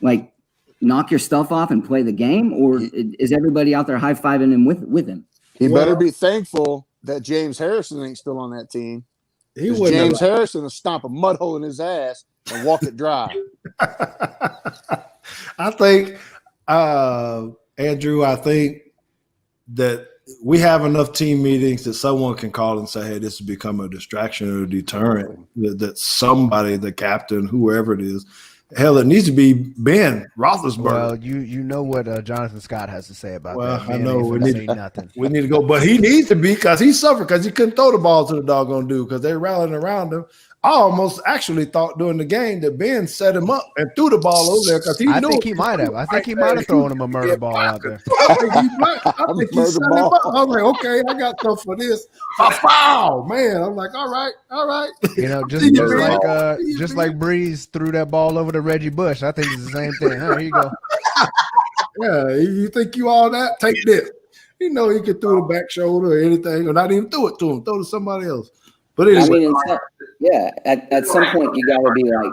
knock your stuff off and play the game? Or is everybody out there high-fiving him with him? He better be thankful that James Harrison ain't still on that team. James Harrison will stomp a mud hole in his ass and walk it dry. I think, Andrew, that we have enough team meetings that someone can call and say, hey, this has become a distraction or a deterrent, that somebody, the captain, whoever it is, Hell, it needs to be Ben Roethlisberger. Well, you know what Jonathan Scott has to say about that. I know we need nothing. We need to go, but he needs to be because he suffered because he couldn't throw the ball to the doggone dude because they're rallying around him. I almost actually thought during the game that Ben set him up and threw the ball over there because he knew. I think he might have thrown him a murder ball out there. I think he set him up. I was like, okay, I got stuff for this. A foul, man. I'm like, all right. You know, just like Breeze threw that ball over to Reggie Bush. I think it's the same thing. Here you go. Yeah, you think you all that? Take this. You know, he could throw the back shoulder or anything, or not even throw it to him. Throw it to somebody else. But anyway, at some point you got to be like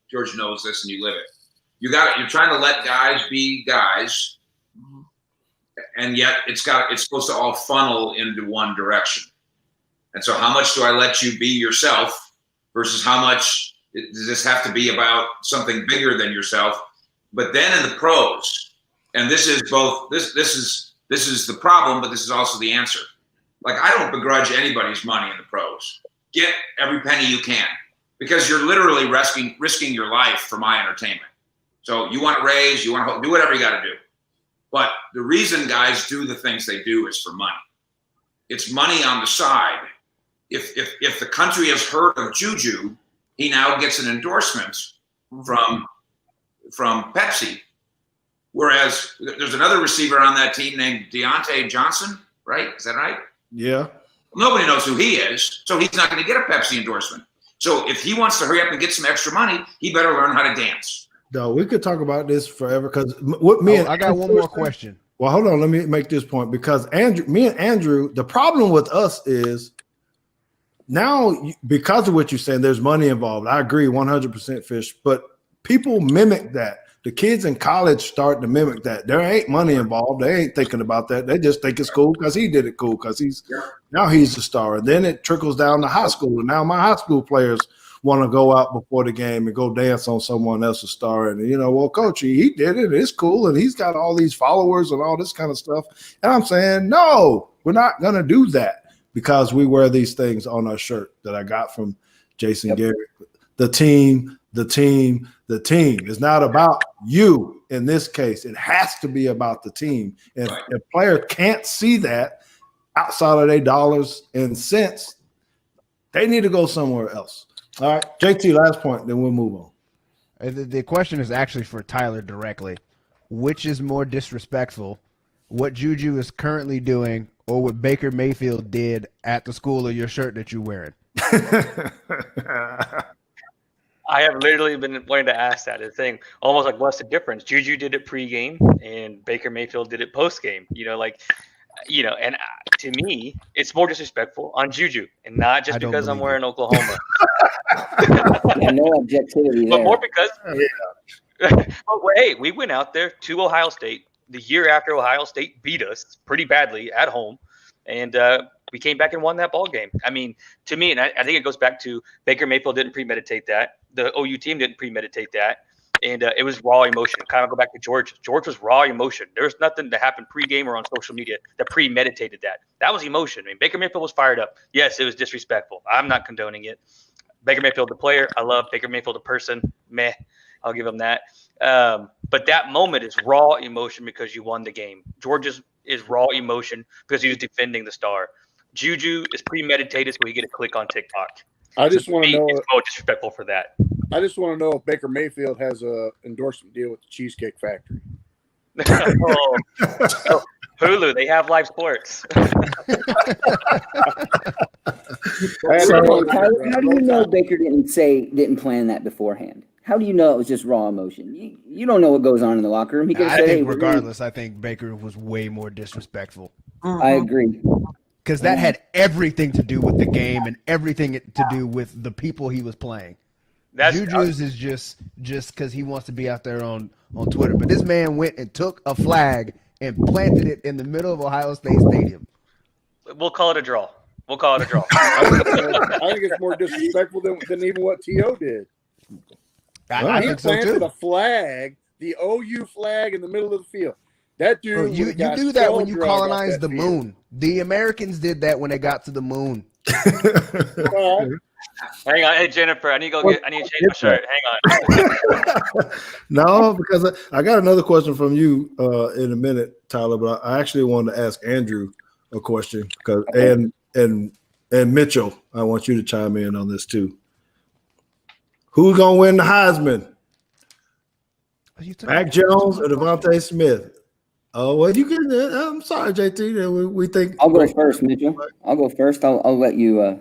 George knows this, and you live it. You're trying to let guys be guys, and yet it's supposed to all funnel into one direction. And so, how much do I let you be yourself versus how much does this have to be about something bigger than yourself? But then in the pros, and this is both. This is the problem, but this is also the answer. Like, I don't begrudge anybody's money in the pros. Get every penny you can because you're literally risking your life for my entertainment. So you want to raise, you want to do whatever you got to do. But the reason guys do the things they do is for money. It's money on the side. If the country has heard of Juju, he now gets an endorsement from Pepsi. Whereas there's another receiver on that team named Deontay Johnson, right? Is that right? Yeah. Nobody knows who he is, so he's not going to get a Pepsi endorsement. So if he wants to hurry up and get some extra money, he better learn how to dance. No, we could talk about this forever because what me and I got one more question. Well, hold on, let me make this point because me and Andrew, the problem with us is now because of what you're saying, there's money involved. I agree 100% Fish, but people mimic that. The kids in college start to mimic that. There ain't money involved. They ain't thinking about that. They just think it's cool because he did it cool because he's the star. And then it trickles down to high school. And now my high school players want to go out before the game and go dance on someone else's star. And, well, coach, he did it. It's cool. And he's got all these followers and all this kind of stuff. And I'm saying, no, we're not going to do that because we wear these things on our shirt that I got from Jason Garrett. The team. It's not about you in this case. It has to be about the team. And if players can't see that outside of their dollars and cents, they need to go somewhere else. All right, JT, last point, then we'll move on. The question is actually for Tyler directly. Which is more disrespectful, what Juju is currently doing or what Baker Mayfield did at the school of your shirt that you're wearing? I have literally been wanting to ask that. The thing, almost like, what's the difference? Juju did it pregame, and Baker Mayfield did it postgame. And to me, it's more disrespectful on Juju, and not just because I'm wearing Oklahoma. No objectivity there. But more because, hey, we went out there to Ohio State the year after Ohio State beat us pretty badly at home, and we came back and won that ball game. I mean, to me, and I think it goes back to Baker Mayfield didn't premeditate that. The OU team didn't premeditate that. And it was raw emotion. Kind of go back to George. George was raw emotion. There was nothing that happened pregame or on social media that premeditated that. That was emotion. I mean, Baker Mayfield was fired up. Yes, it was disrespectful. I'm not condoning it. Baker Mayfield, the player, I love. Baker Mayfield, the person, meh. I'll give him that. But that moment is raw emotion because you won the game. George is raw emotion because he was defending the star. Juju is premeditated, so he get a click on TikTok. I just want to know. It's more disrespectful for that. I just want to know if Baker Mayfield has a endorsement deal with the Cheesecake Factory. Hulu, they have live sports. So, how do you know Baker didn't plan that beforehand? How do you know it was just raw emotion? You don't know what goes on in the locker room. He could say, think regardless, I think Baker was way more disrespectful. I agree. Because that had everything to do with the game and everything to do with the people he was playing. Juju's is just because he wants to be out there on Twitter. But this man went and took a flag and planted it in the middle of Ohio State Stadium. We'll call it a draw. I think it's more disrespectful than even what T.O. did. I think so too. The flag, the OU flag in the middle of the field. That dude, you do that when you colonize the moon. The Americans did that when they got to the moon. Hang on, hey Jennifer, I need to change my shirt. Hang on. No, because I got another question from you in a minute, Tyler. But I actually wanted to ask Andrew a question because and Mitchell, I want you to chime in on this too. Who's gonna win the Heisman? Mac Jones or Devontae Smith? Oh, well, you can. I'm sorry, JT. We think I'll go first, Mitchell. I'll go first. I'll let you.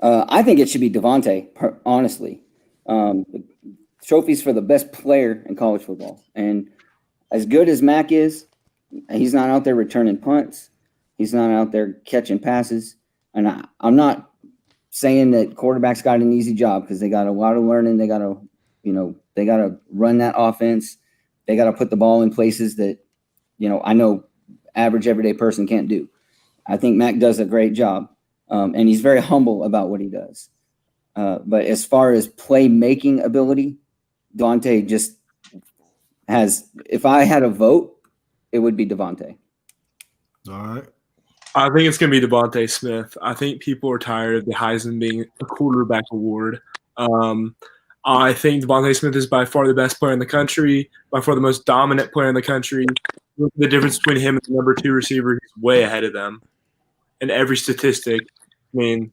I think it should be Devontae. Honestly, trophies for the best player in college football, and as good as Mac is, he's not out there returning punts. He's not out there catching passes. And I'm not saying that quarterbacks got an easy job because they got a lot of learning. They got to run that offense. They got to put the ball in places that, I know average everyday person can't do. I think Mac does a great job, and he's very humble about what he does. But as far as playmaking ability, Devontae just has. If I had a vote, it would be Devontae. All right. I think it's going to be Devontae Smith. I think people are tired of the Heisman being a quarterback award. I think Devontae Smith is by far the best player in the country, by far the most dominant player in the country. The difference between him and the number 2 receiver is way ahead of them in every statistic. I mean,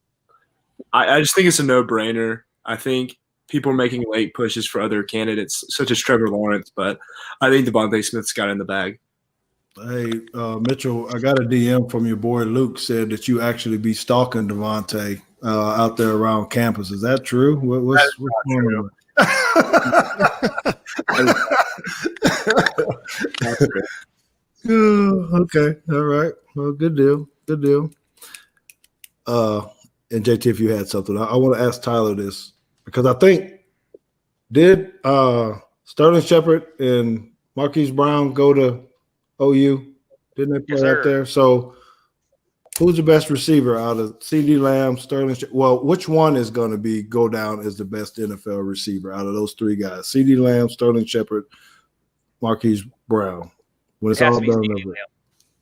I just think it's a no-brainer. I think people are making late pushes for other candidates, such as Trevor Lawrence, but I think Devontae Smith's got it in the bag. Hey, Mitchell, I got a DM from your boy Luke said that you actually be stalking Devontae out there around campus. Is that true? What's going on? Okay. All right. Well, good deal. Good deal. And JT, if you had something, I want to ask Tyler this because I think did Sterling Shepard and Marquise Brown go to OU? Didn't they play out there? So who's the best receiver out of CeeDee Lamb, Sterling Shepard? Well, which one is going to go down as the best NFL receiver out of those 3 guys? CeeDee Lamb, Sterling Shepard, Marquise Brown. When it's all done over.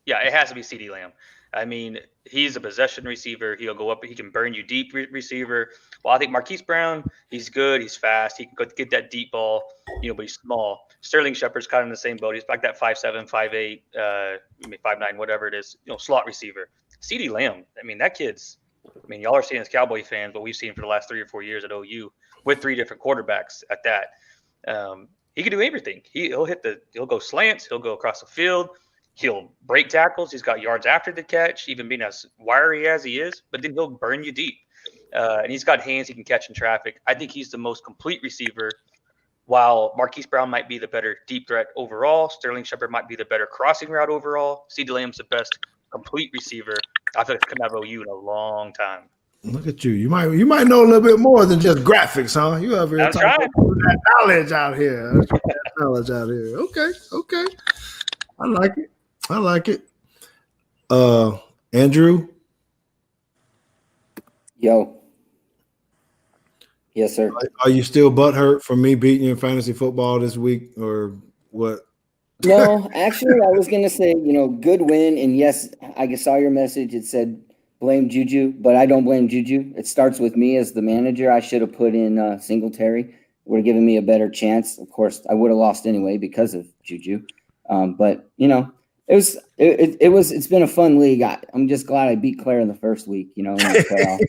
Yeah, it has to be CeeDee Lamb. I mean, he's a possession receiver. He'll go up. He can burn you deep receiver. Well, I think Marquise Brown, he's good. He's fast. He can go get that deep ball, but he's small. Sterling Shepard's kind of in the same boat. He's like that 5'7", 5'8", 5'9", whatever it is, slot receiver. CeeDee Lamb, I mean, that kid's – y'all are seeing as Cowboy fans, but we've seen for the last 3 or 4 years at OU with 3 different quarterbacks at that. He can do everything. He'll go slants. He'll go across the field. He'll break tackles. He's got yards after the catch, even being as wiry as he is, but then he'll burn you deep. And he's got hands he can catch in traffic. I think he's the most complete receiver, while Marquise Brown might be the better deep threat overall. Sterling Shepard might be the better crossing route overall. CeeDee Lamb's the best complete receiver I feel like it's come out of OU in a long time. Look at you. You might know a little bit more than just graphics, huh? You have That's right. that knowledge out here. Okay. I like it. Andrew? Yo. Yes, sir. Are you still butthurt from me beating you in fantasy football this week or what? No, actually, I was going to say, good win. And yes, I saw your message. It said blame Juju, but I don't blame Juju. It starts with me as the manager. I should have put in Singletary. Would have given me a better chance. Of course, I would have lost anyway because of Juju. But, it's been a fun league. I'm just glad I beat Claire in the first week, in the playoff.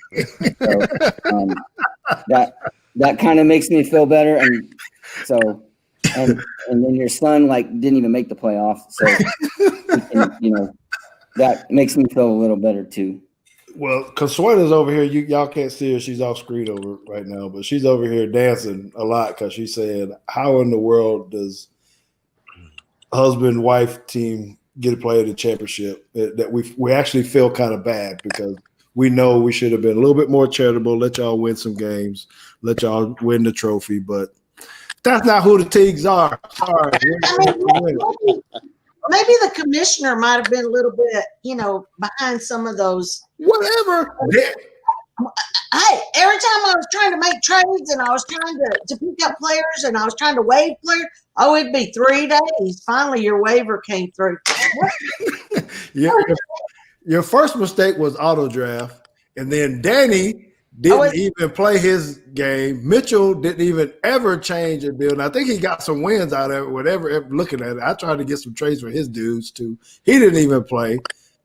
So, that kind of makes me feel better. And so, and then your son didn't even make the playoff. So, that makes me feel a little better too. Well, Consuela's over here. Y'all can't see her. She's off screen over right now, but she's over here dancing a lot because she said, how in the world does husband-wife team get to play the championship? That we actually feel kind of bad because we know we should have been a little bit more charitable, let y'all win some games, let y'all win the trophy, but that's not who the Teagues are. Sorry. Maybe the commissioner might have been a little bit, behind some of those. Whatever. Hey, every time I was trying to make trades and I was trying to pick up players and I was trying to waive players, it'd be 3 days. Finally, your waiver came through. Yeah. Your first mistake was auto draft, And then Danny didn't even play his game. Mitchell didn't even ever change a deal. And I think he got some wins out of it, whatever, looking at it. I tried to get some trades for his dudes, too. He didn't even play.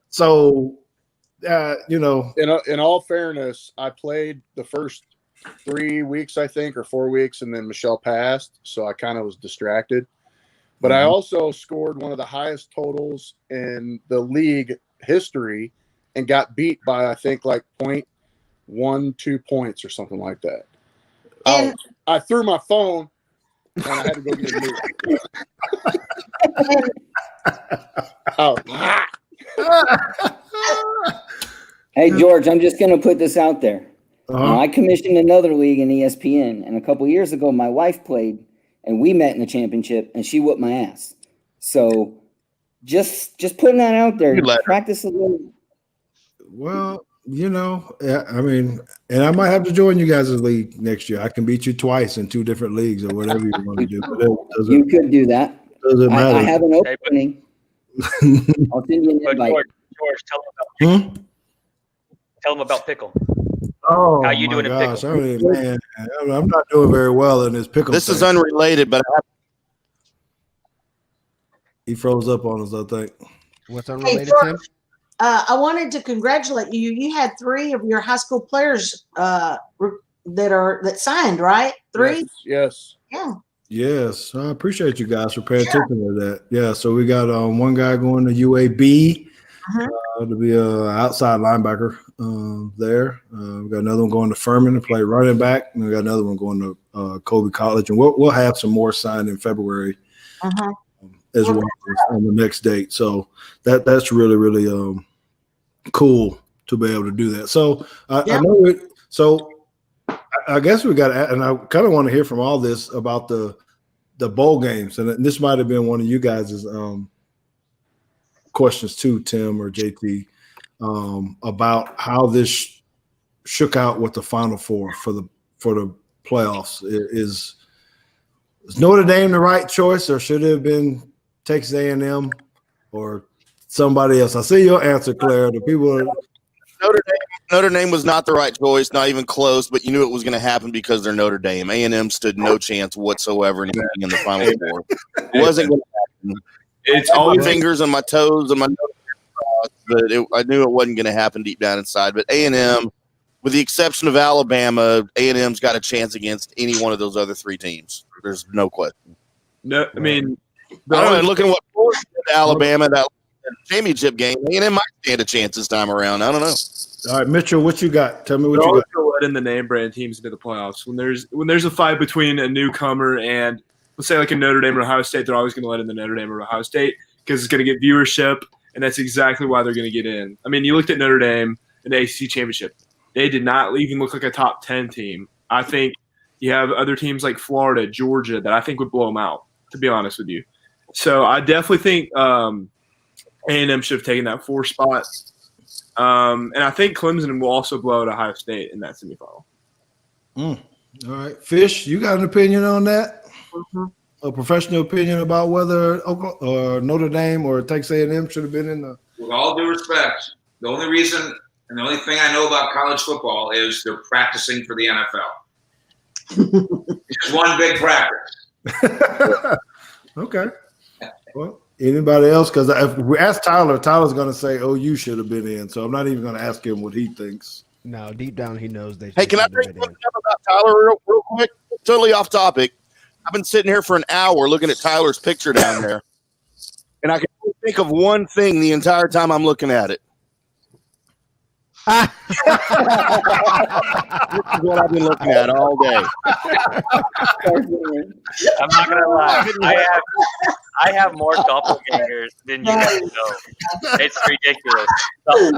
So, In all fairness, I played the first 3 weeks, I think, or 4 weeks, and then Michelle passed, so I kind of was distracted. But I also scored one of the highest totals in the league history and got beat by, I think, like 0.12 points or something like that. I threw my phone, and I had to go get a new one. Hey, George, I'm just going to put this out there. Now, I commissioned another league in ESPN, and a couple years ago, my wife played, and we met in the championship, and she whooped my ass. So just putting that out there. Practice a little. Well, I mean, and I might have to join you guys' league next year. I can beat you twice in 2 different leagues or whatever you want to do. You could do that. Doesn't matter. I have an opening. I'll send you an invite. George, tell them about pickle. Oh, how you doing in pickle? Man, I'm not doing very well in this pickle. This is unrelated, but he froze up on us, I think. What's unrelated, George, Tim? I wanted to congratulate you. You had 3 of your high school players that signed, right? 3? Yes. Yeah. Yes, I appreciate you guys for paying attention to that. Yeah, so we got one guy going to UAB to be an outside linebacker there. We got another one going to Furman to play running back, and we got another one going to Colby College, and we'll have some more signed in February as well on the next date. So that's really, really cool to be able to do that. So I know it. So I guess we got, and I kind of want to hear from all this about the bowl games, and this might have been one of you guys' questions too, Tim or JT, about how this shook out with the Final Four for the playoffs. Is Notre Dame the right choice, or should it have been Texas A&M or somebody else? I see your answer, Claire. The people. Notre Dame was not the right choice, not even close, but you knew it was going to happen because they're Notre Dame. A&M stood no chance whatsoever in anything in the Final Four. It wasn't going to happen. It's all always my fingers and my toes and my nose, but I knew it wasn't going to happen deep down inside. But A&M, with the exception of Alabama, A&M's got a chance against any one of those other 3 teams. There's no question. No, I mean, I don't know. Looking at what Florida did to Alabama that championship game, A&M might stand a chance this time around. I don't know. All right, Mitchell, what you got? Tell me what you got. Letting the name brand teams into the playoffs. When there's a fight between a newcomer and, let's say, like a Notre Dame or Ohio State, they're always going to let in the Notre Dame or Ohio State because it's going to get viewership, and that's exactly why they're going to get in. I mean, you looked at Notre Dame in the ACC championship. They did not even look like a top 10 team. I think you have other teams like Florida, Georgia, that I think would blow them out, to be honest with you. So I definitely think A&M should have taken that 4 spot. And I think Clemson will also blow out Ohio State in that semifinal. All right. Fish, you got an opinion on that? A professional opinion about whether Notre Dame or Texas A&M should have been in the – With all due respect, the only reason and the only thing I know about college football is they're practicing for the NFL. It's one big practice. Okay. Well, anybody else? Because if we ask Tyler, Tyler's going to say, you should have been in. So I'm not even going to ask him what he thinks. No, deep down he knows they. Hey, can I bring something up about Tyler real quick? Totally off topic. I've been sitting here for an hour looking at Tyler's picture down there, and I can only think of one thing the entire time I'm looking at it. This is what I've been looking at all day. I'm not gonna lie. I have more doppelgangers than you guys know. It's ridiculous. So,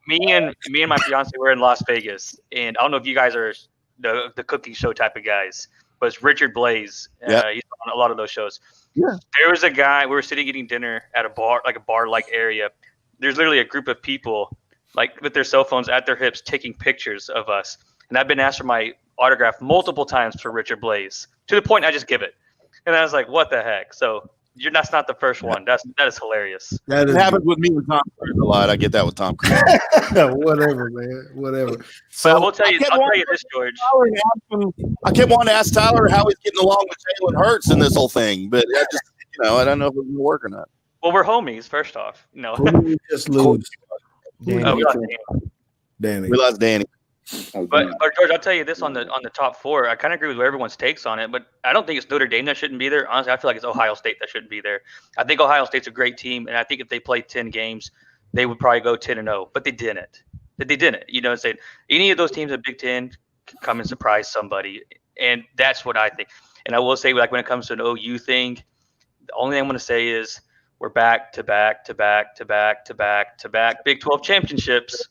me and my fiance were in Las Vegas, and I don't know if you guys are the cooking show type of guys, but it's Richard Blaze. He's on a lot of those shows. Yeah. There was a guy. We were sitting eating dinner at a bar, like a bar-like area. There's literally a group of people, like with their cell phones at their hips, taking pictures of us. And I've been asked for my autograph multiple times for Richard Blaze, to the point I just give it. And I was like, what the heck? So That's not the first one. That is hilarious. That It happens with me and Tom Cruise a lot. I get that with Tom Cruise. whatever, man. Whatever. But So I will tell you this, George. I kept wanting to ask Tyler how he's getting along with Jalen Hurts in this whole thing, but I just, I don't know if it's going to work or not. Well, we're homies. First off, no. who did we just lose? Danny. Oh, we lost Danny. We lost Danny. But George, I'll tell you this on the top four. I kind of agree with everyone's takes on it, but I don't think it's Notre Dame that shouldn't be there. Honestly, I feel like it's Ohio State that shouldn't be there. I think Ohio State's a great team, and I think if they played 10 games, they would probably go 10-0. But they didn't. They didn't. Saying any of those teams at Big Ten can come and surprise somebody, and that's what I think. And I will say, like when it comes to an OU thing, the only thing I'm going to say is we're back to back Big 12 championships.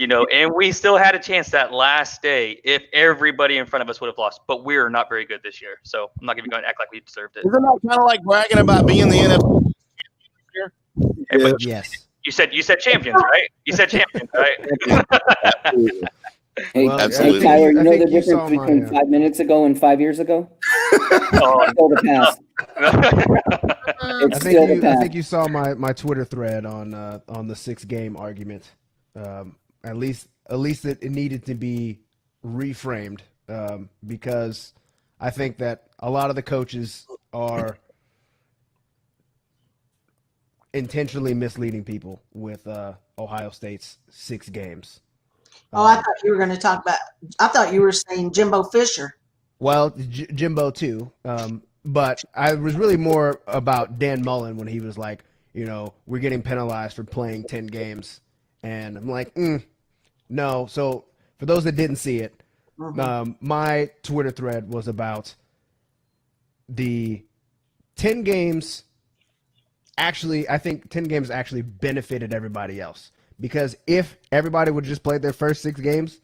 And we still had a chance that last day if everybody in front of us would have lost. But we're not very good this year. So I'm not even going to act like we deserved it. Isn't that kind of like bragging about being the NFC this year? Hey, Yes. You said champions, right? You said champions, right? Hey, Well, Absolutely. hey, Tyler, you I know think the you difference saw my, between 5 minutes ago and 5 years ago? Oh, It's still the past. It's I still the think past. you saw my Twitter thread on the 6-game argument. At least it needed to be reframed because I think that a lot of the coaches are intentionally misleading people with Ohio State's 6 games. Oh, I thought you were going to talk about. I thought you were saying Jimbo Fisher. Well, Jimbo too, but I was really more about Dan Mullen when he was like, we're getting penalized for playing 10 games, and I'm like, no. So for those that didn't see it, my Twitter thread was about the 10 games. Actually, I think 10 games actually benefited everybody else because if everybody would just play their first 6 games,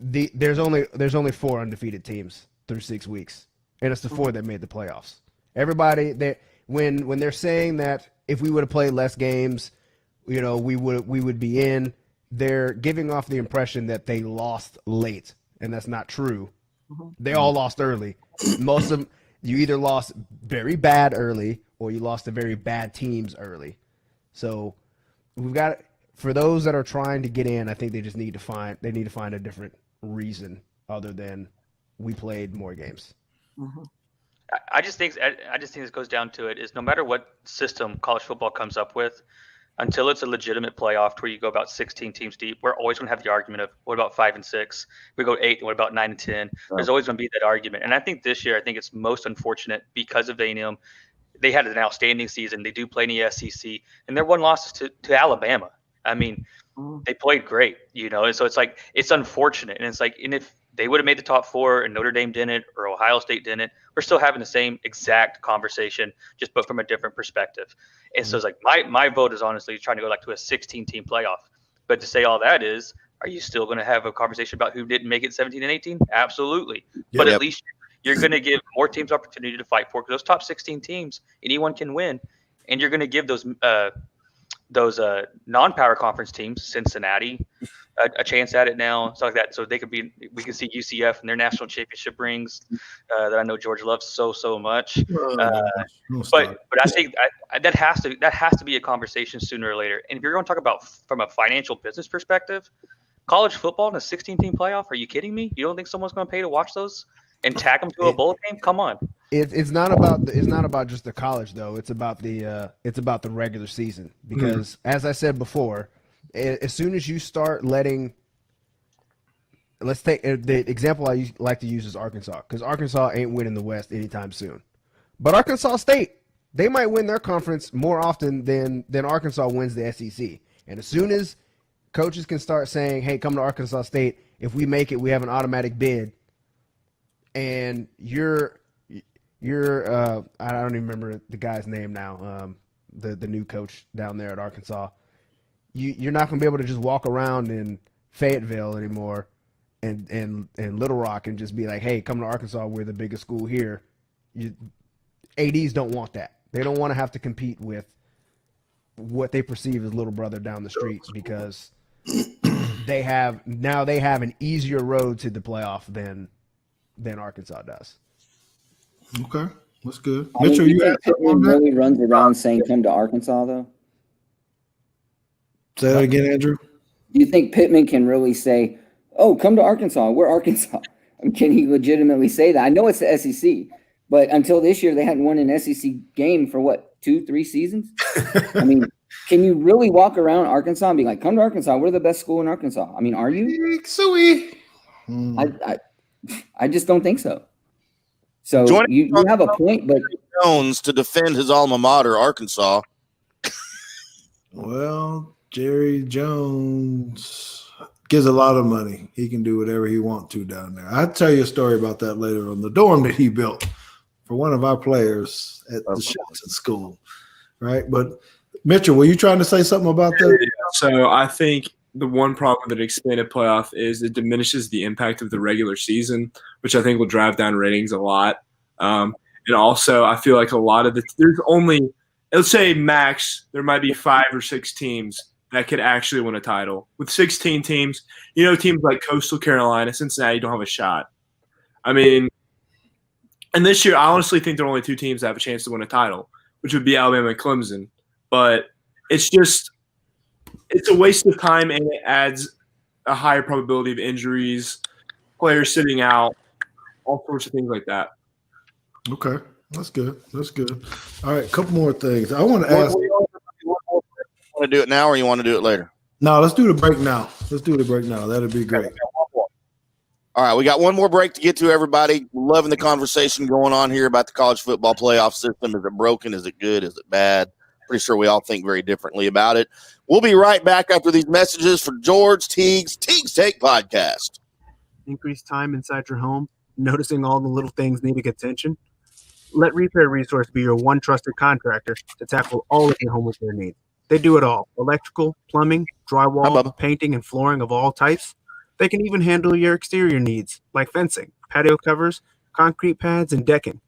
there's only 4 undefeated teams through 6 weeks, and it's the 4 that made the playoffs. Everybody when they're saying that if we would have played less games, we would be in. They're giving off the impression that they lost late, and that's not true. They all lost early. Most of them, you either lost very bad early or you lost to very bad teams early. So we've got, for those that are trying to get in, I think they just need to find a different reason other than we played more games. I just think this goes down to it is no matter what system college football comes up with, until it's a legitimate playoff where you go about 16 teams deep, we're always going to have the argument of what about 5 and 6? We go 8, what about 9 and 10? There's always going to be that argument. And I think this year, it's most unfortunate because of A&M. They had an outstanding season. They do play in the SEC, and their one loss is to Alabama. I mean, they played great, and so it's unfortunate. And it's and if they would have made the top 4 and Notre Dame didn't or Ohio State didn't, we're still having the same exact conversation, just but from a different perspective. And so it's my vote is honestly trying to go to a 16-team playoff. But to say all that is, are you still going to have a conversation about who didn't make it 17 and 18? Absolutely. But at least you're going to give more teams opportunity to fight for, because those top 16 teams, anyone can win. And you're going to give those non-power conference teams, Cincinnati, a chance at it now, stuff like that. So we can see UCF and their national championship rings that I know George loves so much. But I think that has to be a conversation sooner or later. And if you're going to talk about from a financial business perspective, college football in a 16-team playoff, are you kidding me? You don't think someone's going to pay to watch those and tack them to a bowl game? Come on. It's not about just the college though. It's about the regular season because as I said before, as soon as you start letting, let's take the example I like to use is Arkansas, because Arkansas ain't winning the West anytime soon. But Arkansas State, they might win their conference more often than Arkansas wins the SEC. And as soon as coaches can start saying, hey, come to Arkansas State, if we make it, we have an automatic bid, and you're I don't even remember the guy's name now, the new coach down there at Arkansas. You're not going to be able to just walk around in Fayetteville anymore and Little Rock and just be like, hey, come to Arkansas, we're the biggest school here. ADs don't want that. They don't want to have to compete with what they perceive as little brother down the street, because they have an easier road to the playoff than Arkansas does. Okay. That's good. I mean, Mitchell, do you you had think something on Pittman that? really runs around saying come to Arkansas, though? Say that again, Andrew. Do you think Pittman can really say, oh, come to Arkansas? We're Arkansas. I mean, can he legitimately say that? I know it's the SEC, but until this year, they hadn't won an SEC game for what, 2-3 seasons? I mean, can you really walk around Arkansas and be like, come to Arkansas? We're the best school in Arkansas. I mean, are you? I just don't think so. So Joining you have a point, but Jones to defend his alma mater, Arkansas. Well, Jerry Jones gives a lot of money. He can do whatever he wants to down there. I'll tell you a story about that later on the dorm that he built for one of our players at the Shelton School, right? But Mitchell, were you trying to say something about that? Yeah, so I think the one problem with an expanded playoff is it diminishes the impact of the regular season, which I think will drive down ratings a lot. And also, I feel like a lot of there's only, let's say max, there might be 5 or 6 teams that could actually win a title. With 16 teams, teams like Coastal Carolina, Cincinnati don't have a shot. I mean, and this year, I honestly think there are only 2 teams that have a chance to win a title, which would be Alabama and Clemson. But it's a waste of time, and it adds a higher probability of injuries, players sitting out, all sorts of things like that. Okay, that's good. That's good. All right, a couple more things. I want to ask. Want to do it now, or you want to do it later? No, let's do the break now. That'd be great. All right, we got one more break to get to, everybody. Loving the conversation going on here about the college football playoff system. Is it broken? Is it good? Is it bad? Pretty sure we all think very differently about it. We'll be right back after these messages for George Teague's Take Podcast. Increase time inside your home, noticing all the little things needing attention. Let Repair Resource be your one trusted contractor to tackle all of your home repair needs. They do it all: electrical, plumbing, drywall, painting, and flooring of all types. They can even handle your exterior needs, like fencing, patio covers, concrete pads, and decking.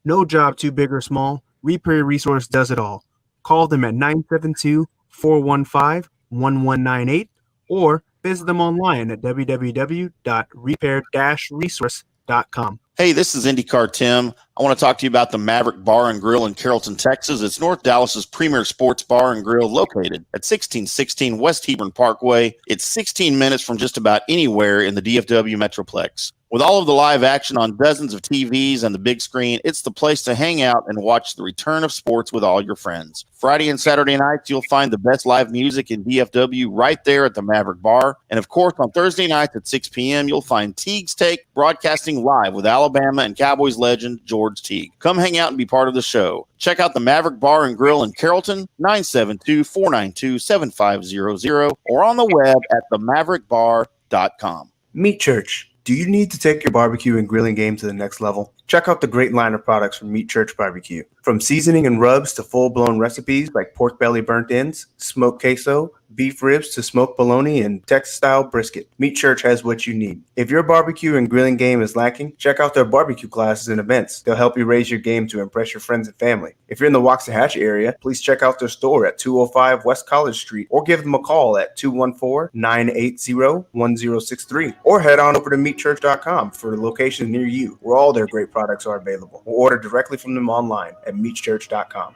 No job too big or small. Repair Resource does it all. Call them at 972-415-1198 or visit them online at www.repair-resource.com. Hey, this is IndyCar Tim. I want to talk to you about the Maverick Bar and Grill in Carrollton, Texas. It's North Dallas's premier sports bar and grill located at 1616 West Hebron Parkway. It's 16 minutes from just about anywhere in the DFW Metroplex. With all of the live action on dozens of TVs and the big screen, it's the place to hang out and watch the return of sports with all your friends. Friday and Saturday nights, you'll find the best live music in DFW right there at the Maverick Bar. And of course, on Thursday nights at 6 p.m., you'll find Teague's Take broadcasting live with Alabama and Cowboys legend George Teague. Come hang out and be part of the show. Check out the Maverick Bar and Grill in Carrollton, 972-492-7500, or on the web at themaverickbar.com. Meat Church. Do you need to take your barbecue and grilling game to the next level? Check out the great line of products from Meat Church Barbecue. From seasoning and rubs to full-blown recipes like pork belly burnt ends, smoked queso, beef ribs to smoked bologna, and Texas-style brisket, Meat Church has what you need. If your barbecue and grilling game is lacking, check out their barbecue classes and events. They'll help you raise your game to impress your friends and family. If you're in the Waxahachie area, please check out their store at 205 West College Street or give them a call at 214-980-1063 or head on over to meatchurch.com for the location near you where all their great products are available, or order directly from them online at meatchurch.com.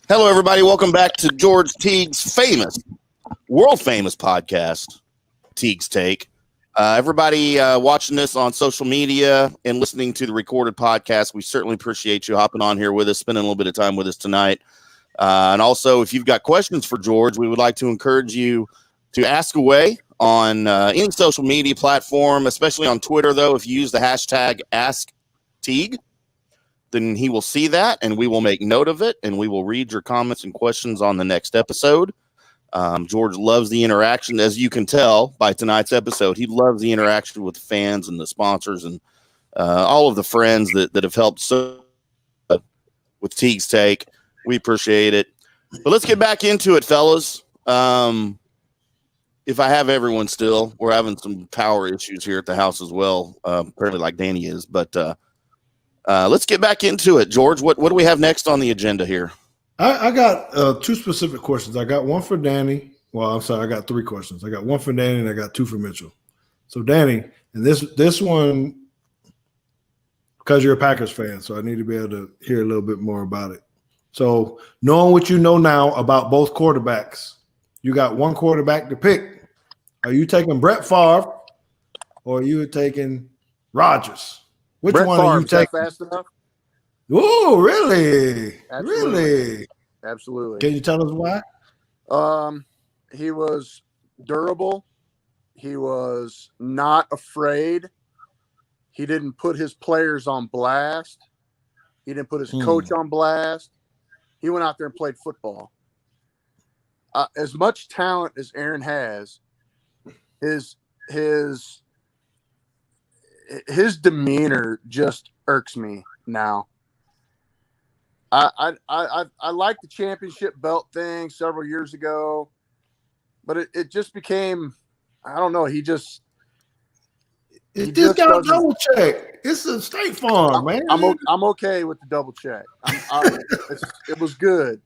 Hello, everybody. Welcome back to George Teague's world famous podcast, Teague's Take. Everybody watching this on social media and listening to the recorded podcast, we certainly appreciate you hopping on here with us, spending a little bit of time with us tonight. And also, if you've got questions for George, we would like to encourage you to ask away on any social media platform, especially on Twitter, though. If you use the hashtag AskTeague, then he will see that, and we will make note of it, and we will read your comments and questions on the next episode. George loves the interaction, as you can tell by tonight's episode. He loves the interaction with the fans and the sponsors and all of the friends that have helped with Teague's Take. We appreciate it. But let's get back into it, fellas. If I have everyone still, we're having some power issues here at the house as well, apparently like Danny is. But let's get back into it. George, what do we have next on the agenda here? I got two specific questions. I got one for Danny. Well, I'm sorry, I got three questions. I got one for Danny and I got two for Mitchell. So Danny, and this one, because you're a Packers fan, so I need to be able to hear a little bit more about it. So knowing what you know now about both quarterbacks, you got one quarterback to pick. Are you taking Brett Favre or are you taking Rodgers? Which Brett one Favre, are you is that taking? fast enough? Oh, really? Absolutely. Really? Absolutely. Can you tell us why? He was durable. He was not afraid. He didn't put his players on blast. He didn't put his coach on blast. He went out there and played football. As much talent as Aaron has, his demeanor just irks me now. I liked the championship belt thing several years ago, but it just became, I don't know. He just got a double check. It's a State Farm, man. I'm okay with the double check. It was good.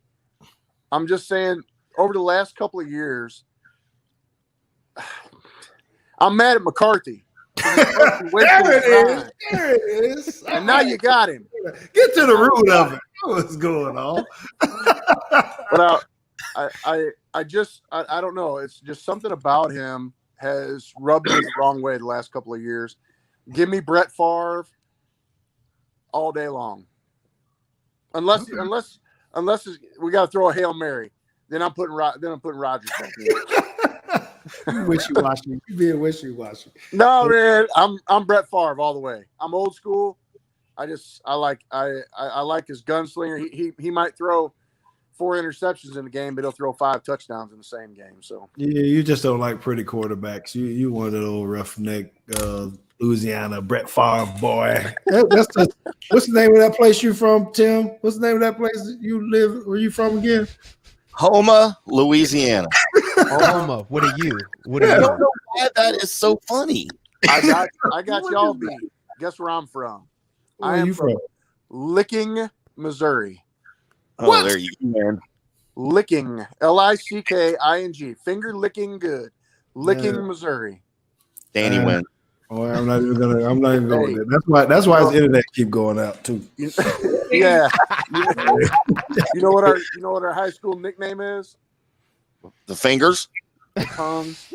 I'm just saying, over the last couple of years, I'm mad at McCarthy. There it is. And now you got him. Get to the root of it. What's going on? But I don't know. It's just something about him has rubbed me the wrong way the last couple of years. Give me Brett Favre all day long. Unless we got to throw a Hail Mary, then I'm putting Rodgers back in. You wishy-washy. You being wishy-washy. No, man, I'm Brett Favre all the way. I'm old school. I like his gunslinger. He might throw 4 interceptions in the game, but he'll throw 5 touchdowns in the same game. So yeah, you just don't like pretty quarterbacks. You want an old roughneck Louisiana Brett Favre boy. What's the name of that place you from, Tim? What's the name of that place you live? Where you from again? Houma, Louisiana. Houma. What are you? I don't know why that is so funny. I got y'all beat. Guess where I'm from? Where are you from? Licking, Missouri. Oh, what? There you go, man. Licking, Licking, finger licking good. Licking, Missouri. Danny wins. Oh, I'm not even going there. That's why his internet keep going out too. Yeah. You know what our high school nickname is? The Fingers. Tongues.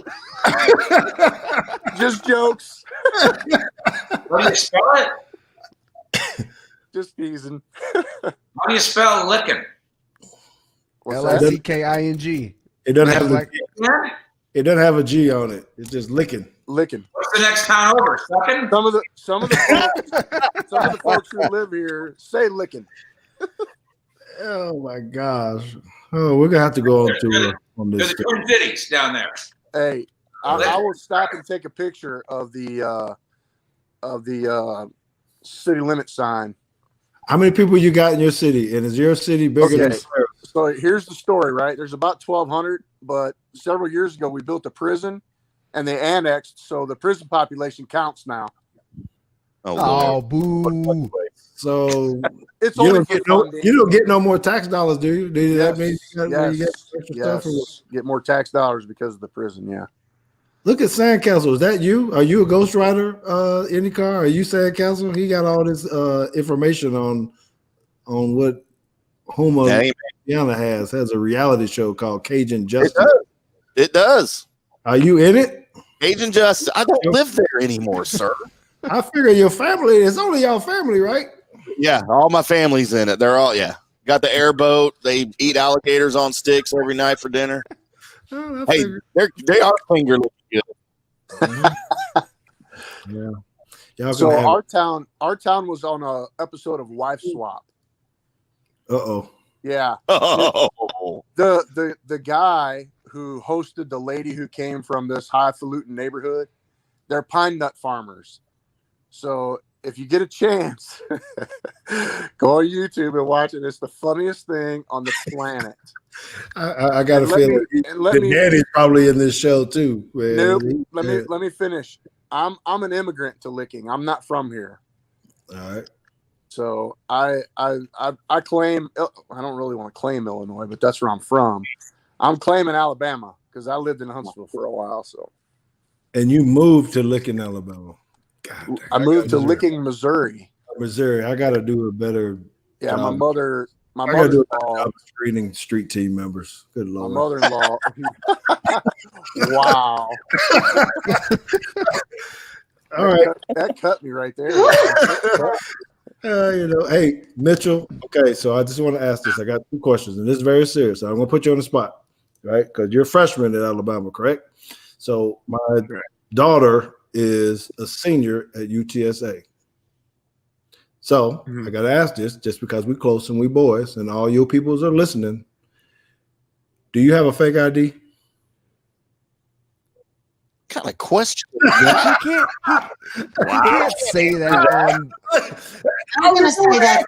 Just jokes. How do you spell it? Just teasing. How do you spell licking? Licking. It doesn't have it doesn't have a G on it. It's just licking. Licking. What's the next town over? Sucking? Some of the folks who live here say licking. Oh my gosh! Oh, we're gonna have to go on this. There's the Twin Cities down there. Hey, I will stop and take a picture of the city limit sign. How many people you got in your city? And is your city bigger than Sarah? So here's the story, right? There's about 1,200, but several years ago we built a prison, and they annexed, so the prison population counts now. Oh, boo! So it's you don't get no more tax dollars, do you? That mean get more tax dollars because of the prison? Yeah. Look at Sandcastle. Is that you? Are you a ghostwriter? IndyCar? Are you Sandcastle? He got all this information on what Houma Indiana has a reality show called Cajun Justice. It does. Are you in it? Cajun Justice. I don't live there anymore, sir. I figure your family. It's only your family, right? Yeah, all my family's in it. They're all got the airboat. They eat alligators on sticks every night for dinner. Oh, hey, they are finger looking good. Yeah. So our town was on a episode of Wife Swap. Uh-oh. Yeah. Oh. The guy who hosted the lady who came from this highfalutin neighborhood, they're pine nut farmers. So if you get a chance, go on YouTube and watch it. It's the funniest thing on the planet. I got a feeling Daddy's probably in this show too. Man. Nope. Let me finish. I'm an immigrant to Licking. I'm not from here. All right. So I claim, I don't really want to claim Illinois, but that's where I'm from. I'm claiming Alabama because I lived in Huntsville for a while. So. And you moved to Licking, Alabama. God dang, I moved to Licking, Missouri. Missouri. I got to do a better Yeah, job. my mother I got to do a better job of screening street team members. Good my Lord. mother-in-law. Wow. All right. That cut me right there. Hey, Mitchell. Okay, so I just want to ask this. I got 2 questions, and this is very serious. So I'm going to put you on the spot, right? Because you're a freshman at Alabama, correct? So my daughter is a senior at UTSA. So I got to ask this just because we're close and we boys, and all you peoples are listening. Do you have a fake ID? What kind of question? You can't say that on. I'm going to say that.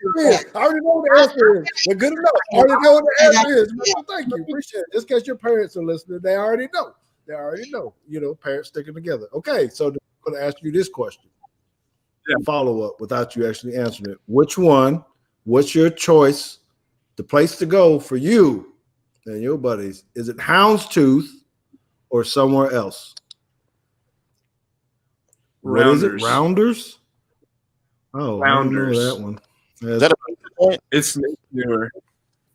I already know what the answer is. They're good enough. I already know what the answer is. Thank you. Appreciate it. Just because your parents are listening, they already know. They already know. Parents sticking together. Okay, so I'm going to ask you this question. Follow up without you actually answering it. What's your choice, the place to go for you and your buddies? Is it Houndstooth or somewhere else? What is it? Rounders? Oh, Rounders. I don't know that one. Is that a point? It's newer.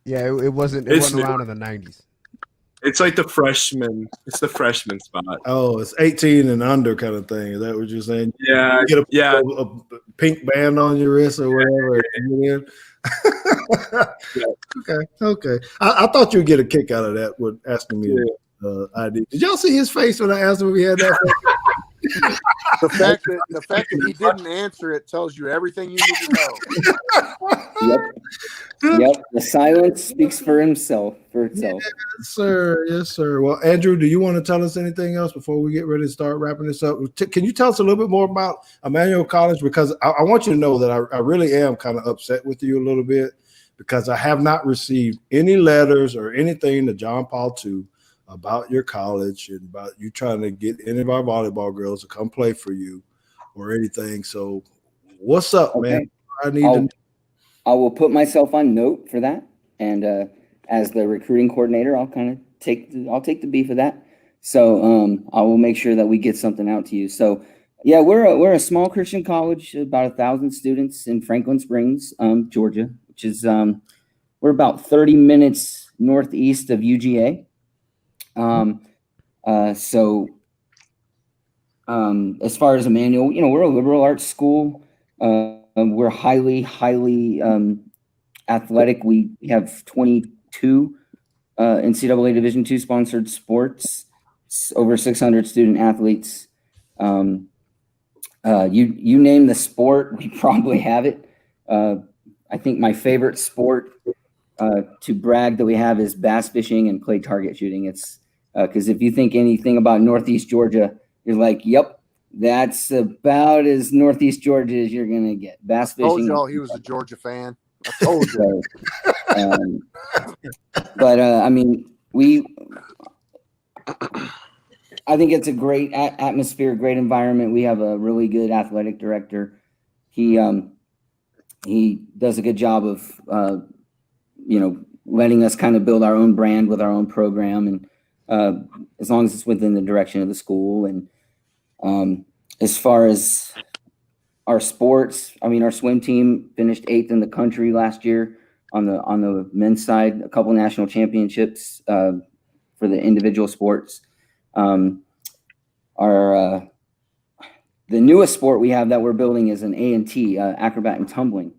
Yeah, it wasn't around in the 90s. It's like the freshman. It's the freshman spot. Oh, it's 18 and under kind of thing. Is that what you're saying? Yeah, you get a pink band on your wrist or whatever. Okay. I thought you'd get a kick out of that with asking me ID. Did y'all see his face when I asked him if he had that? The fact that he didn't answer it tells you everything you need to know. Yep. The silence speaks for itself. Yes, sir. Well, Andrew, do you want to tell us anything else before we get ready to start wrapping this up? Can you tell us a little bit more about Emmanuel College? Because I want you to know that I really am kind of upset with you a little bit because I have not received any letters or anything to John Paul II about your college and about you trying to get any of our volleyball girls to come play for you or anything. So what's up, man? I will put myself on note for that. And as the recruiting coordinator, I'll take the beef of that. So I will make sure that we get something out to you. So yeah, we're a small Christian college, about 1,000 students in Franklin Springs, Georgia, which is we're about 30 minutes northeast of UGA. As far as Emmanuel, we're a liberal arts school. We're highly athletic. We have 22 NCAA Division II sponsored sports, over 600 student athletes. You name the sport, we probably have it. I think my favorite sport to brag that we have is bass fishing and clay target shooting. It's because if you think anything about Northeast Georgia, you're like, yep, that's about as Northeast Georgia as you're going to get. Bass fishing. Told y'all he was a Georgia fan. I told you. I think it's a great atmosphere, great environment. We have a really good athletic director. He does a good job of, letting us kind of build our own brand with our own program, and as long as it's within the direction of the school. And as far as our sports, our swim team finished 8th in the country last year on the men's side, a couple national championships for the individual sports. The newest sport we have that we're building is an A&T, acrobat and tumbling.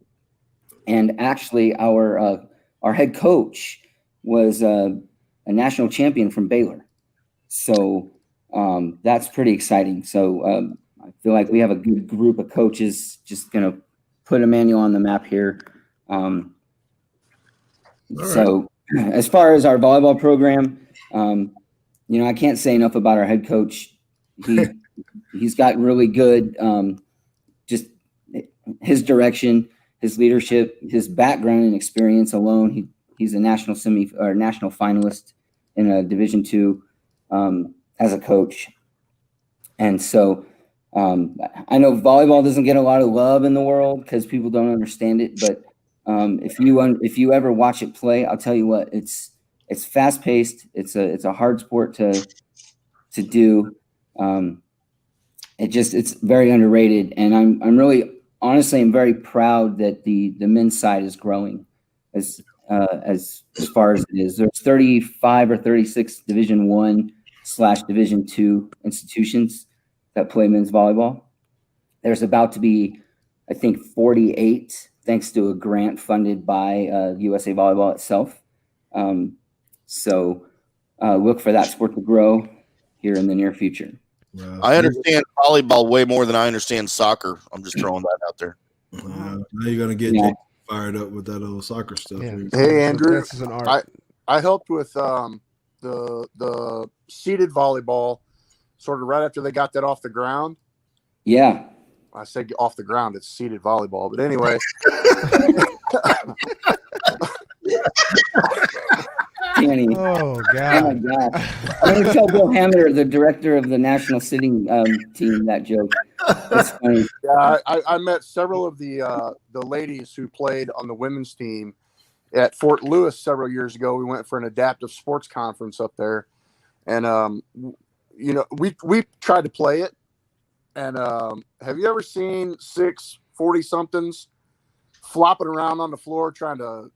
And actually our head coach was a national champion from Baylor. So that's pretty exciting. So I feel like we have a good group of coaches just going to put Emmanuel on the map here. So as far as our volleyball program, I can't say enough about our head coach. He's got really good, just his direction, his leadership, his background and experience alone. He's a national finalist in a Division II as a coach. And so I know volleyball doesn't get a lot of love in the world because people don't understand it, but if you ever watch it play, I'll tell you what, it's fast paced. It's a hard sport to do. It's very underrated, and I'm really honestly I'm very proud that the men's side is growing as far as it is. There's 35 or 36 Division I / Division II institutions that play men's volleyball. There's about to be, I think, 48, thanks to a grant funded by USA Volleyball itself. So look for that sport to grow here in the near future. I understand volleyball way more than I understand soccer. I'm just throwing that out there. Now you're gonna get fired up with that little soccer stuff. Yeah. Hey, Andrew, I helped with the seated volleyball, sort of right after they got that off the ground. Yeah. I said off the ground, it's seated volleyball. But anyway. Danny. Oh, God. Oh, my God. I'm going to tell Bill Hammer, the director of the national sitting team, that joke. That's funny. Yeah, I met several of the ladies who played on the women's team at Fort Lewis several years ago. We went for an adaptive sports conference up there. And, we tried to play it. And have you ever seen 6 40-somethings flopping around on the floor trying to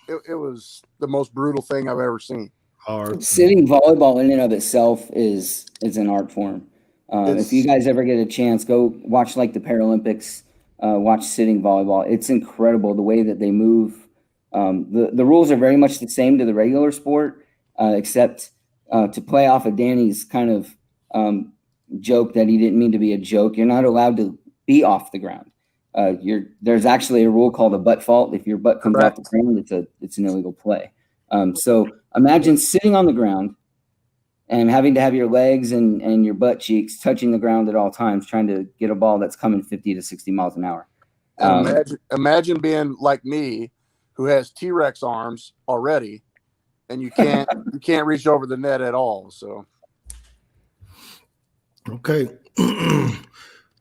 it was the most brutal thing I've ever seen. Hard. Sitting volleyball in and of itself is an art form. If you guys ever get a chance, go watch like the Paralympics, watch sitting volleyball. It's incredible the way that they move. The rules are very much the same to the regular sport, except to play off of Danny's kind of joke that he didn't mean to be a joke. You're not allowed to be off the ground. There's actually a rule called a butt fault. If your butt comes off the ground, it's an illegal play. So imagine sitting on the ground and having to have your legs and your butt cheeks touching the ground at all times, trying to get a ball that's coming 50 to 60 miles an hour. Imagine being like me, who has T-Rex arms already, and you can't reach over the net at all. So, okay.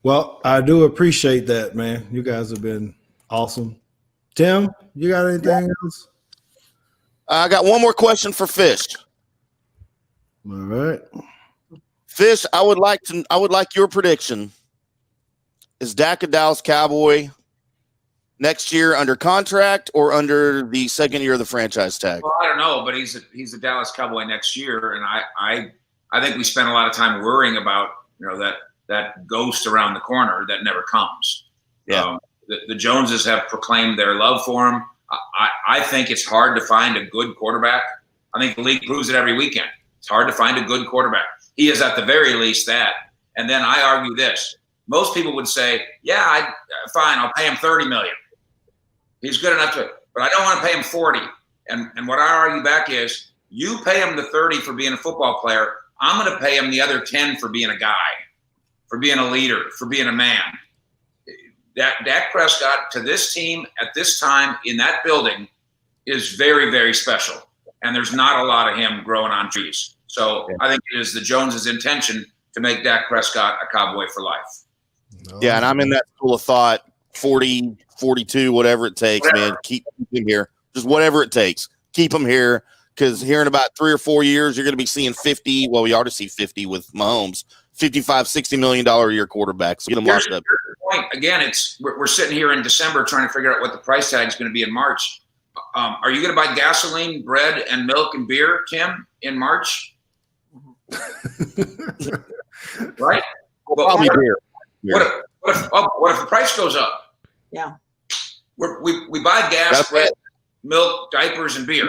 Well, I do appreciate that, man. You guys have been awesome. Tim, you got anything else? I got one more question for Fish. All right. Fish, I would like your prediction. Is Dak a Dallas Cowboy next year under contract or under the second year of the franchise tag? Well, I don't know, but he's a Dallas Cowboy next year, and I think we spent a lot of time worrying about that ghost around the corner that never comes. Yeah. The Joneses have proclaimed their love for him. I think it's hard to find a good quarterback. I think the league proves it every weekend. It's hard to find a good quarterback. He is at the very least that. And then I argue this. Most people would say, yeah, fine, I'll pay him $30 million. He's good enough to, but I don't want to pay him 40. And what I argue back is, you pay him the 30 for being a football player. I'm going to pay him the other 10 for being a guy, for being a leader, for being a man. Dak Prescott to this team at this time in that building is very, very special. And there's not a lot of him growing on trees. So I think it is the Joneses' intention to make Dak Prescott a Cowboy for life. Yeah, and I'm in that school of thought, 40, 42, whatever it takes, man. Keep him here. Just whatever it takes. Keep him here, because here in about 3 or 4 years, you're going to be seeing 50. Well, we already see 50 with Mahomes. $55, $60 million a year quarterbacks. Get them locked up. Point. Again, we're sitting here in December trying to figure out what the price tag is going to be in March. Are you going to buy gasoline, bread, and milk and beer, Tim, in March? Right? Well, probably beer. What if the price goes up? Yeah. We buy gas, bread, milk, diapers, and beer.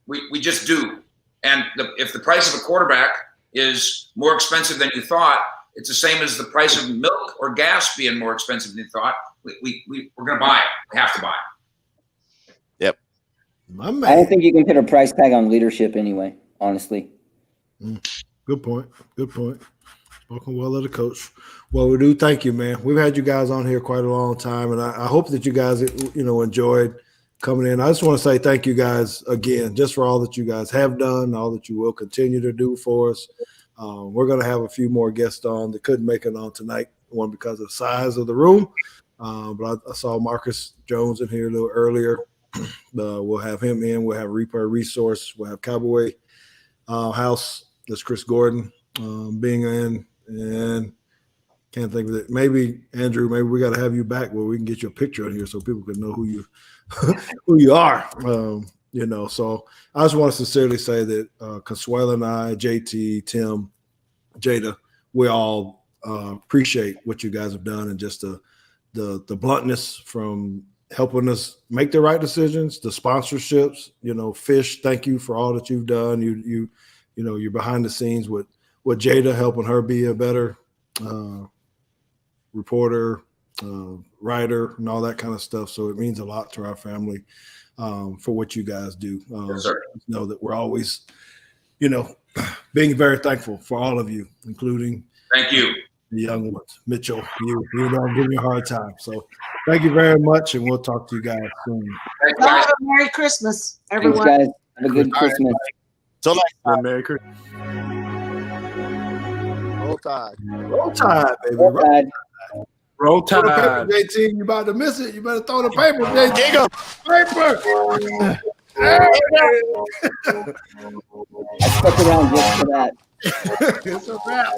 We just do. And if the price of a quarterback is more expensive than you thought, it's the same as the price of milk or gas being more expensive than you thought. We're going to buy it. We have to buy it. Yep. I don't think you can put a price tag on leadership anyway, honestly. Good point. Good point. Spoken well of the coach. Well, we do thank you, man. We've had you guys on here quite a long time, and I hope that you guys, enjoyed coming in. I just want to say thank you guys again, just for all that you guys have done, all that you will continue to do for us. We're going to have a few more guests on that couldn't make it on tonight, one because of the size of the room. But I saw Marcus Jones in here a little earlier. We'll have him in. We'll have Reaper Resource. We'll have Cowboy House. That's Chris Gordon being in. And can't think of it. Maybe, Andrew, maybe we got to have you back where we can get your picture on here so people can know who you who you are. So I just want to sincerely say that Consuelo and I, JT, Tim, Jada, we all appreciate what you guys have done and just the bluntness from helping us make the right decisions, the sponsorships, Fish, thank you for all that you've done. You're behind the scenes with Jada, helping her be a better reporter, writer, and all that kind of stuff. So it means a lot to our family for what you guys do. Yes, sir. Know that we're always, being very thankful for all of you, including Thank you. the young ones. Mitchell, you know, I'm giving you a hard time. So thank you very much, and we'll talk to you guys soon. Thanks, guys. Have a Merry Christmas, everyone. Thanks, guys. Have a good Christmas. Till next time. Merry Christmas. Roll Tide. Roll Tide, baby. Roll Tide. Roll Throw the Tide. paper, JT. You about to miss it. You better throw the paper, JT. Diego. Paper. I stuck around just for that. It's a wrap.